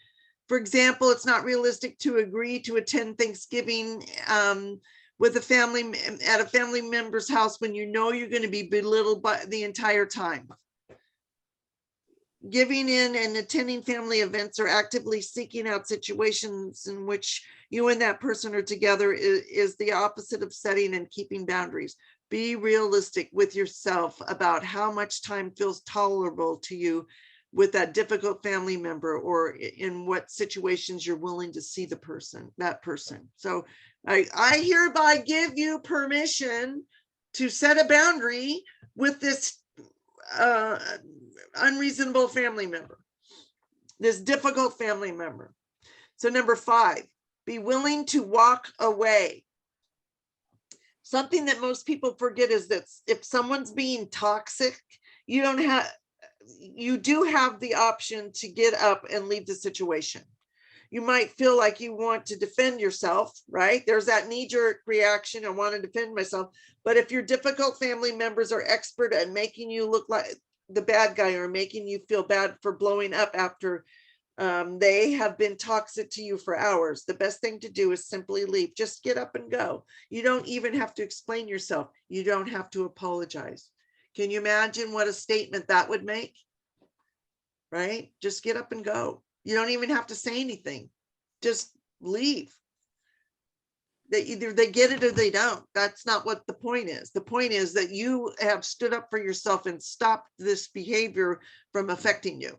For example, it's not realistic to agree to attend Thanksgiving with a family at a family member's house when you know you're going to be belittled by the entire time. Giving in and attending family events or actively seeking out situations in which you and that person are together is the opposite of setting and keeping boundaries. Be realistic with yourself about how much time feels tolerable to you with that difficult family member, or in what situations you're willing to see that person. So I hereby give you permission to set a boundary with this unreasonable family member, this difficult family member. So number 5, be willing to walk away. Something that most people forget is that if someone's being toxic, you do have the option to get up and leave the situation. You might feel like you want to defend yourself, right? There's that knee-jerk reaction, I want to defend myself. But if your difficult family members are expert at making you look like the bad guy, or making you feel bad for blowing up after they have been toxic to you for hours, the best thing to do is simply leave. Just get up and go. You don't even have to explain yourself. You don't have to apologize. Can you imagine what a statement that would make? Right? Just get up and go. You don't even have to say anything. Just leave. That either they get it or they don't. That's not what the point is. The point is that you have stood up for yourself and stopped this behavior from affecting you.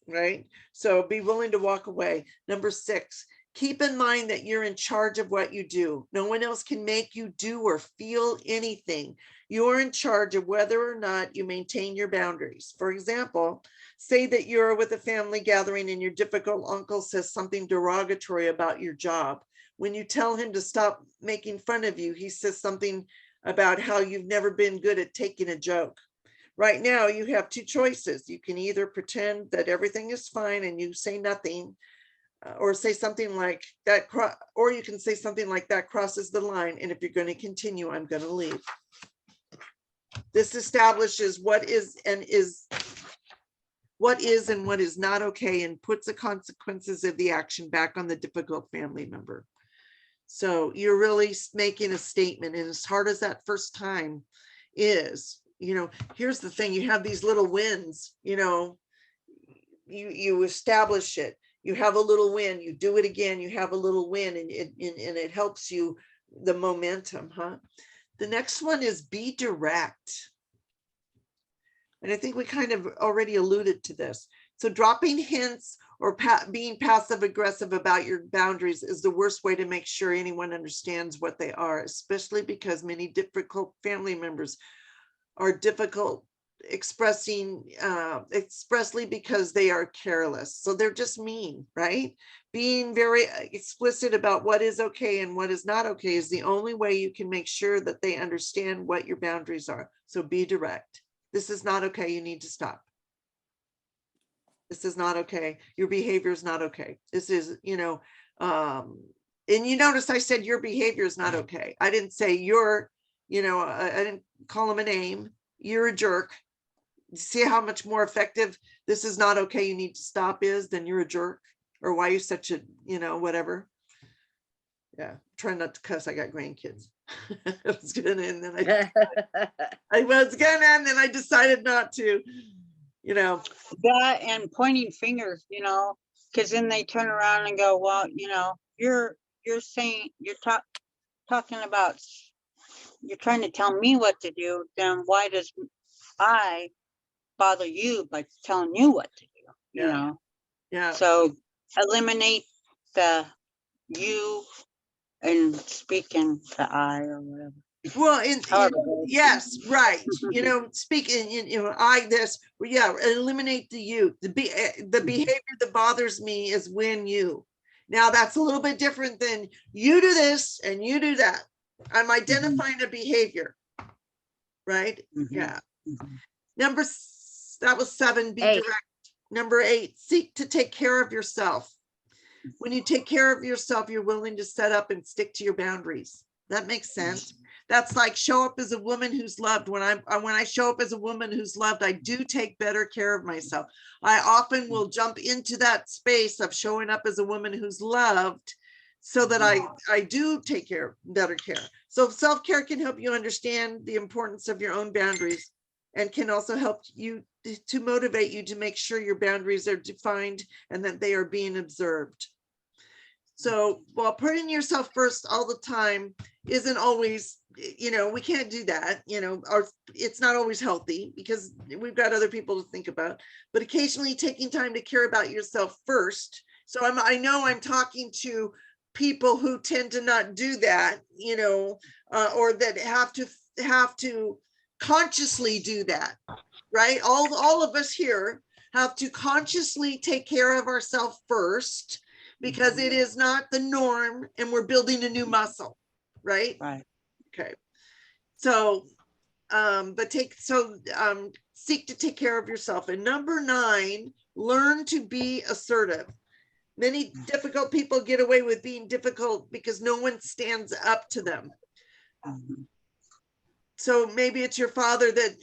Right? So be willing to walk away. Number 6, keep in mind that you're in charge of what you do. No one else can make you do or feel anything. You're in charge of whether or not you maintain your boundaries. For example, say that you're with a family gathering and your difficult uncle says something derogatory about your job. When you tell him to stop making fun of you, he says something about how you've never been good at taking a joke. Right now, you have 2 choices. You can either pretend that everything is fine and you say nothing, or say something like that, or you can say something like that crosses the line. And if you're going to continue, I'm going to leave. This establishes what is and what is not okay, and puts the consequences of the action back on the difficult family member. So you're really making a statement. And as hard as that first time is, here's the thing, you have these little wins, you establish it, you have a little win, you do it again, you have a little win, and it helps you, the momentum, huh? The next one is be direct. And I think we kind of already alluded to this. So dropping hints or being passive aggressive about your boundaries is the worst way to make sure anyone understands what they are, especially because many difficult family members are difficult expressing expressly because they are careless. So they're just mean, right? Being very explicit about what is okay and what is not okay is the only way you can make sure that they understand what your boundaries are. So be direct. This is not okay. You need to stop. This is not okay. Your behavior is not okay. This is, and you notice I said your behavior is not okay. I didn't say you're, I didn't call him a name. You're a jerk. See how much more effective this is not okay, you need to stop is than you're a jerk, or why you're such a, whatever. Yeah, try not to cuss. I got grandkids. I was gonna, and then I was gonna, and then I decided not to, That and pointing fingers, because then they turn around and go, well, you're saying, talking about, you're trying to tell me what to do, then why does I bother you by telling you what to do, Yeah. Yeah. So eliminate the you and speak in the I or whatever. Well, However. yes, right. Speaking, I this, well, yeah, eliminate the you. The behavior that bothers me is when you. Now that's a little bit different than you do this and you do that. I'm identifying a behavior, right? Yeah. That was 7, be 8. direct. Number 8, seek to take care of yourself. When you take care of yourself, you're willing to set up and stick to your boundaries. That makes sense. That's like show up as a woman who's loved. When I show up as a woman who's loved, I do take better care of myself. I often will jump into that space of showing up as a woman who's loved so that I do take better care. So self-care can help you understand the importance of your own boundaries and can also help you to motivate you to make sure your boundaries are defined and that they are being observed. So while putting yourself first all the time isn't always, we can't do that, or it's not always healthy because we've got other people to think about, but occasionally taking time to care about yourself first. So I know I'm talking to people who tend to not do that, or that have to consciously do that, right? All of us here have to consciously take care of ourselves first because it is not the norm and we're building a new muscle, right? Right. Okay. So, seek to take care of yourself. And number 9, learn to be assertive. Many difficult people get away with being difficult because no one stands up to them. So maybe it's your father that,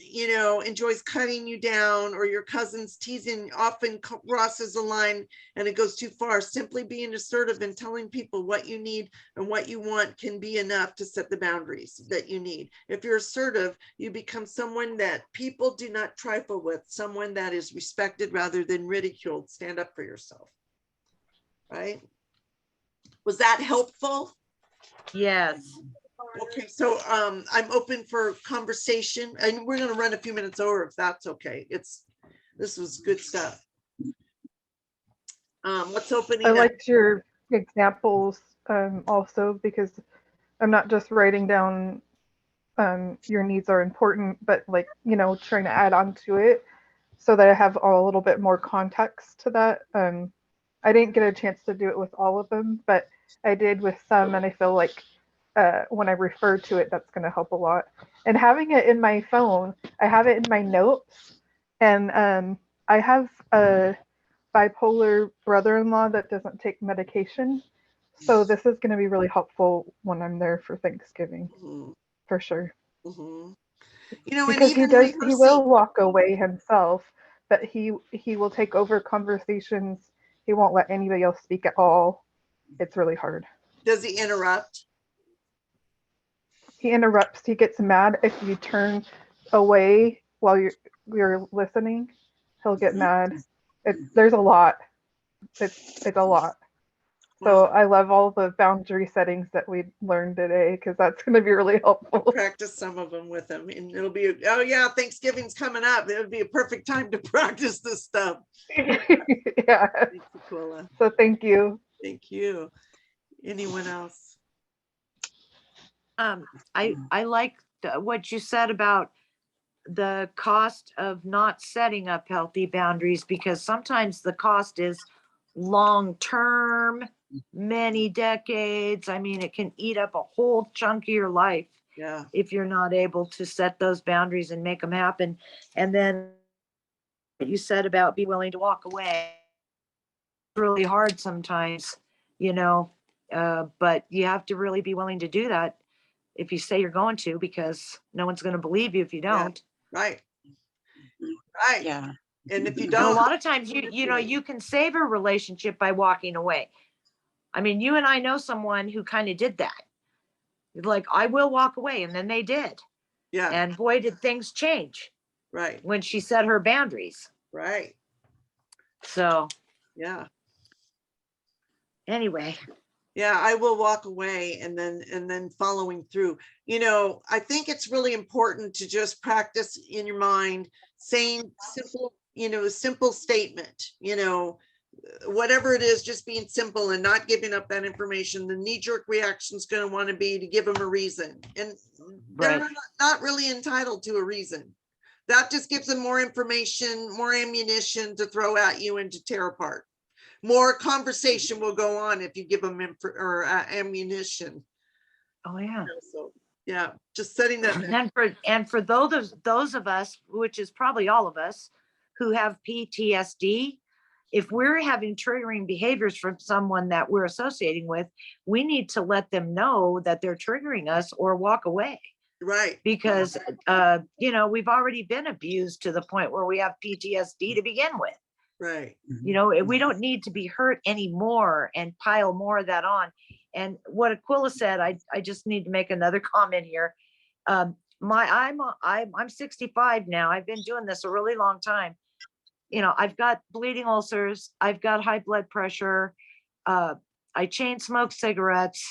enjoys cutting you down, or your cousin's teasing often crosses a line and it goes too far. Simply being assertive and telling people what you need and what you want can be enough to set the boundaries that you need. If you're assertive, you become someone that people do not trifle with, someone that is respected rather than ridiculed. Stand up for yourself. Right? Was that helpful? Yes. Okay, so I'm open for conversation and we're going to run a few minutes over if that's okay. This was good stuff. What's opening I up? liked your examples also, because I'm not just writing down your needs are important, but trying to add on to it so that I have a little bit more context to that. I didn't get a chance to do it with all of them, but I did with some, and I feel like when I refer to it, that's going to help a lot. And having it in my phone, I have it in my notes, and I have a bipolar brother-in-law that doesn't take medication, so this is going to be really helpful when I'm there for Thanksgiving, for sure. And Because he will walk away himself, but he will take over conversations. He won't let anybody else speak at all. It's really hard. Does he interrupt? He interrupts. He gets mad if you turn away while you're listening. He'll get mad. There's a lot. It's a lot. So Well, I love all the boundary settings that we learned today because that's going to be really helpful. practice some of them with them, and it'll be, oh yeah, Thanksgiving's coming up. It would be a perfect time to practice this stuff. Yeah. Thanks, Aquila. So thank you. Thank you. Anyone else? I like what you said about the cost of not setting up healthy boundaries, because sometimes the cost is long term, many decades. I mean, it can eat up a whole chunk of your life Yeah, if you're not able to set those boundaries and make them happen. And then what you said about be willing to walk away, it's really hard sometimes, you know, but you have to really be willing to do that if you say you're going to, because no one's going to believe you if you Yeah. don't. right. Right. Yeah. And if you And a don't, lot of times you know, you can save a relationship by walking away. I mean, you and I know someone who kind of did that. Like, I will walk away, and then they did. yeah, And boy, did things change right, when she set her boundaries. right. So Yeah. anyway, Yeah, I will walk away, and then following through. You know, I think it's really important to just practice in your mind saying simple, simple statement, whatever it is, just being simple and not giving up that information. The knee-jerk reaction is going to want to be to give them a reason, and they're right. not really entitled to a reason. That just gives them more information, more ammunition to throw at you and to tear apart. More conversation will go on if you give them ammunition. Oh yeah. So yeah, just setting that. And for those of us, which is probably all of us, who have PTSD, if we're having triggering behaviors from someone that we're associating with, we need to let them know that they're triggering us or walk away. Right. Because you know, we've already been abused to the point where we have PTSD to begin with. Right. You know, we don't need to be hurt anymore and pile more of that on. And what Aquila said, I just need to make another comment here. I'm 65 now. I've been doing this a really long time. You know, I've got bleeding ulcers. I've got high blood pressure. I chain smoke cigarettes.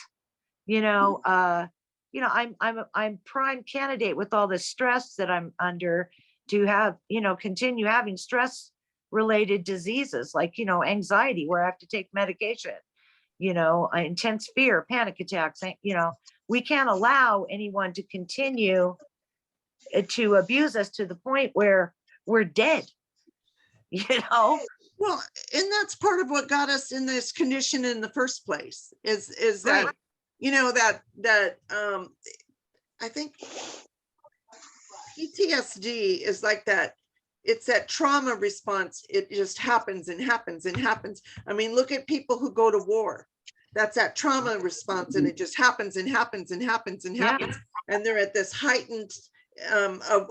You know, I'm prime candidate with all the stress that I'm under to have, continue having stress related diseases like, anxiety, where I have to take medication, intense fear, panic attacks. We can't allow anyone to continue to abuse us to the point where we're dead, Well, and that's part of what got us in this condition in the first place is that, Right. I think PTSD is like that. It's that trauma response. It just happens and happens and happens. I mean, look at people who go to war. That's that trauma response, and it just happens and happens and happens and Yeah. happens. And they're at this heightened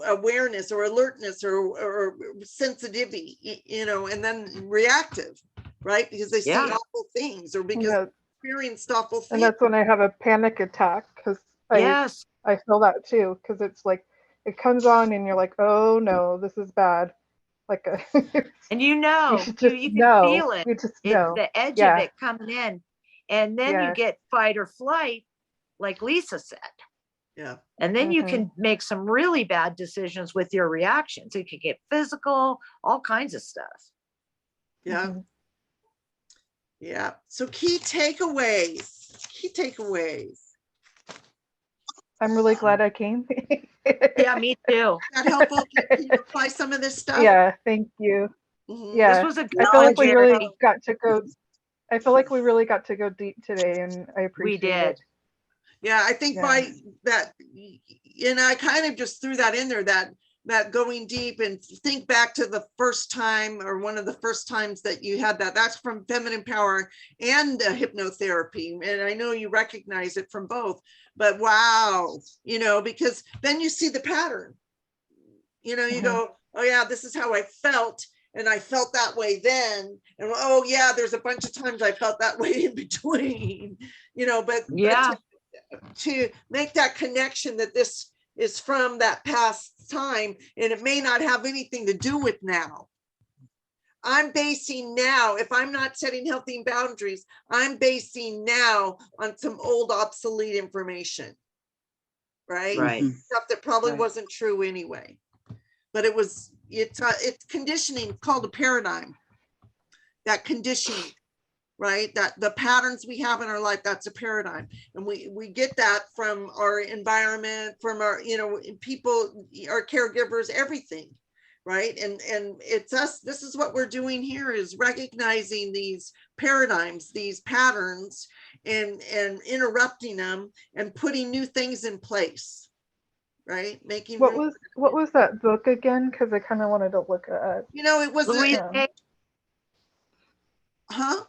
awareness or alertness or sensitivity, and then reactive, right? Because they see Yeah. awful things or because Yeah. experienced awful And things. that's when I have a panic attack because Yes. I feel that too, because it's like it comes on and you're like, oh no, this is bad. Like And you should just you can know. feel it. You just It's know. the edge of Yeah. it coming in. And then you Yeah. get fight or flight, like Lisa said. Yeah. And then you Mhm. can make some really bad decisions with your reactions. It could get physical, all kinds of stuff. Yeah. Mhm. Yeah. So key takeaways. I'm really glad I came. Yeah, me too. That helpful? Can you apply some of this stuff? Yeah, thank you. Mhm. This Yeah. was a good I feel one, like we really Jerry. got to go. I feel like we really got to go deep today, and I We appreciate did. it. Yeah, I think Yeah. by that, I kind of just threw that in there, that going deep, and think back to the first time or one of the first times that you had that. That's from Feminine Power and hypnotherapy. And I know you recognize it from both, but wow, because then you see the pattern. You go, oh yeah, this is how I felt. And I felt that way then. And oh yeah, there's a bunch of times I felt that way in between, but Yeah. to make that connection that this is from that past time and it may not have anything to do with now. I'm basing now, if I'm not setting healthy boundaries, I'm basing now on some old obsolete information. Right? Right. Stuff that probably Right. wasn't true anyway. But it's conditioning, called a paradigm. That conditioning, right? That the patterns we have in our life, that's a paradigm. And we get that from our environment, from our, people, our caregivers, everything. Right. And it's us, this is what we're doing here, is recognizing these paradigms, these patterns, and interrupting them and putting new things in place. Right. Making What room. was that book again? Because I kind of wanted to look at. It was Louise Yeah. Hay, huh?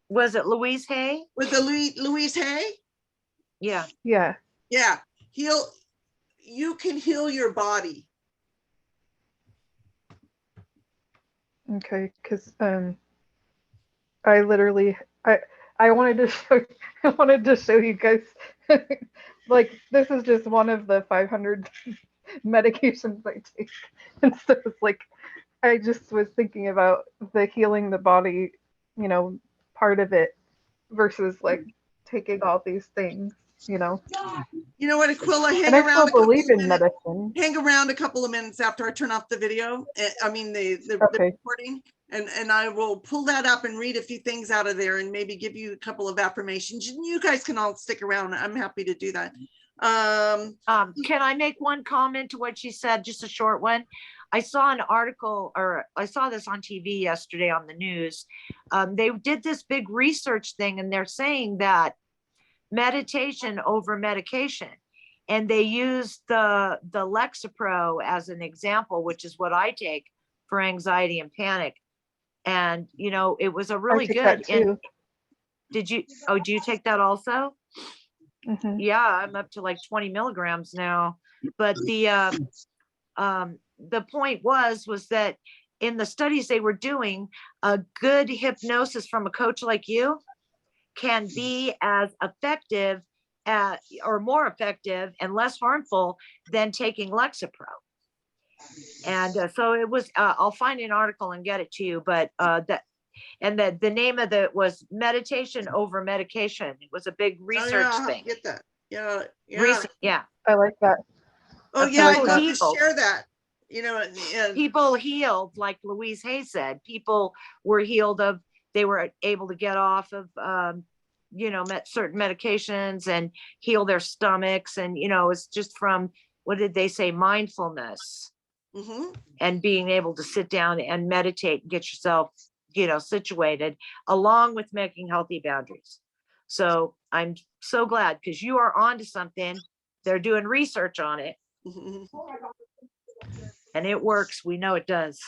was it Louise Hay? With the Louise Hay? Yeah. Yeah. Yeah. You can heal your body. Okay. Because I literally I wanted to show I wanted to show you guys like this is just one of the 500 medications I take, and so it's like I just was thinking about the healing the body, part of it versus like taking all these things, You know what, Aquila, and I still believe in medicine. hang around a couple of minutes after I turn off the video. I mean, the Okay. recording, and I will pull that up and read a few things out of there and maybe give you a couple of affirmations. You guys can all stick around. I'm happy to do that. Can I make one comment to what she said, just a short one? I saw an article, or I saw this on TV yesterday on the news. They did this big research thing, and they're saying that meditation over medication, and they used the Lexapro as an example, which is what I take for anxiety and panic. And it was a really I take good. that too. And do you take that also? Mhm. Yeah, I'm up to like 20 milligrams now. But the point was that in the studies they were doing, a good hypnosis from a coach like you can be as effective or more effective and less harmful than taking Lexapro. And so it was, I'll find an article and get it to you, but the name of it was Meditation Over Medication. It was a big research thing. Get that. Yeah. Yeah. I like that. Oh Of yeah, I'd people love to healed. share that. And People healed, like Louise Hay said. People were healed of. They were able to get off of, certain medications and heal their stomachs, and it's just from, what did they say, mindfulness, and being able to sit down and meditate and get yourself, situated, along with making healthy boundaries. So I'm so glad, because you are onto something. They're doing research on it. And it works. We know it does.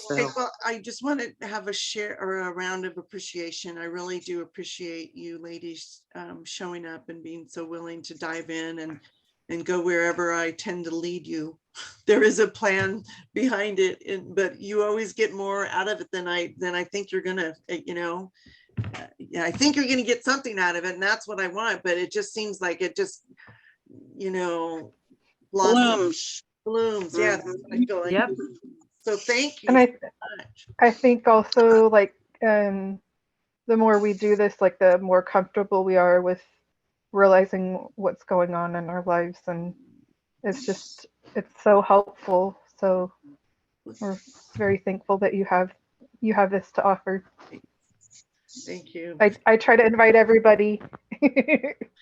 Okay, well, I just want to have a share or a round of appreciation. I really do appreciate you ladies showing up and being so willing to dive in and go wherever I tend to lead you. There is a plan behind it, but you always get more out of it than I think you're gonna. Yeah, I think you're gonna get something out of it, and that's what I want. But it just seems like it just, blossoms. Blooms. Yeah, that's what I feel like. Yep. So thank you. And I think also, like, the more we do this, like, the more comfortable we are with realizing what's going on in our lives, and it's so helpful. So we're very thankful that you have this to offer. Thank you. I try to invite everybody.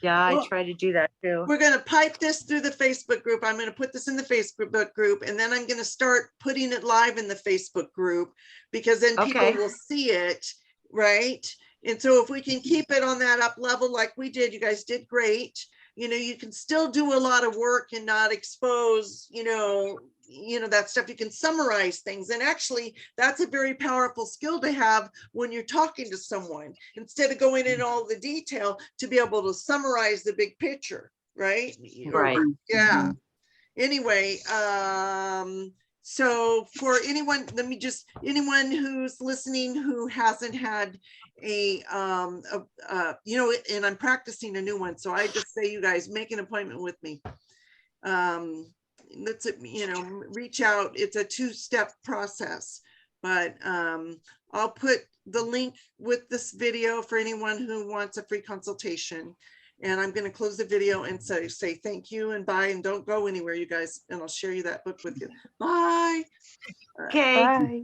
Yeah, I try to do that too. We're going to pipe this through the Facebook group. I'm going to put this in the Facebook group, and then I'm going to start putting it live in the Facebook group, because then people will see it, right? And so if we can keep it on that up level like we did, you guys did great. You can still do a lot of work and not expose, that stuff. You can summarize things. And actually, that's a very powerful skill to have when you're talking to someone, instead of going in all the detail, to be able to summarize the big picture, right? Right. Yeah. Anyway, so for anyone, anyone who's listening who hasn't had and I'm practicing a new one. So I just say, you guys make an appointment with me. Let's, reach out. It's a 2-step process. But I'll put the link with this video for anyone who wants a free consultation. And I'm going to close the video and say thank you and bye, and don't go anywhere, you guys. And I'll share you that book with you. Bye. Okay. Bye.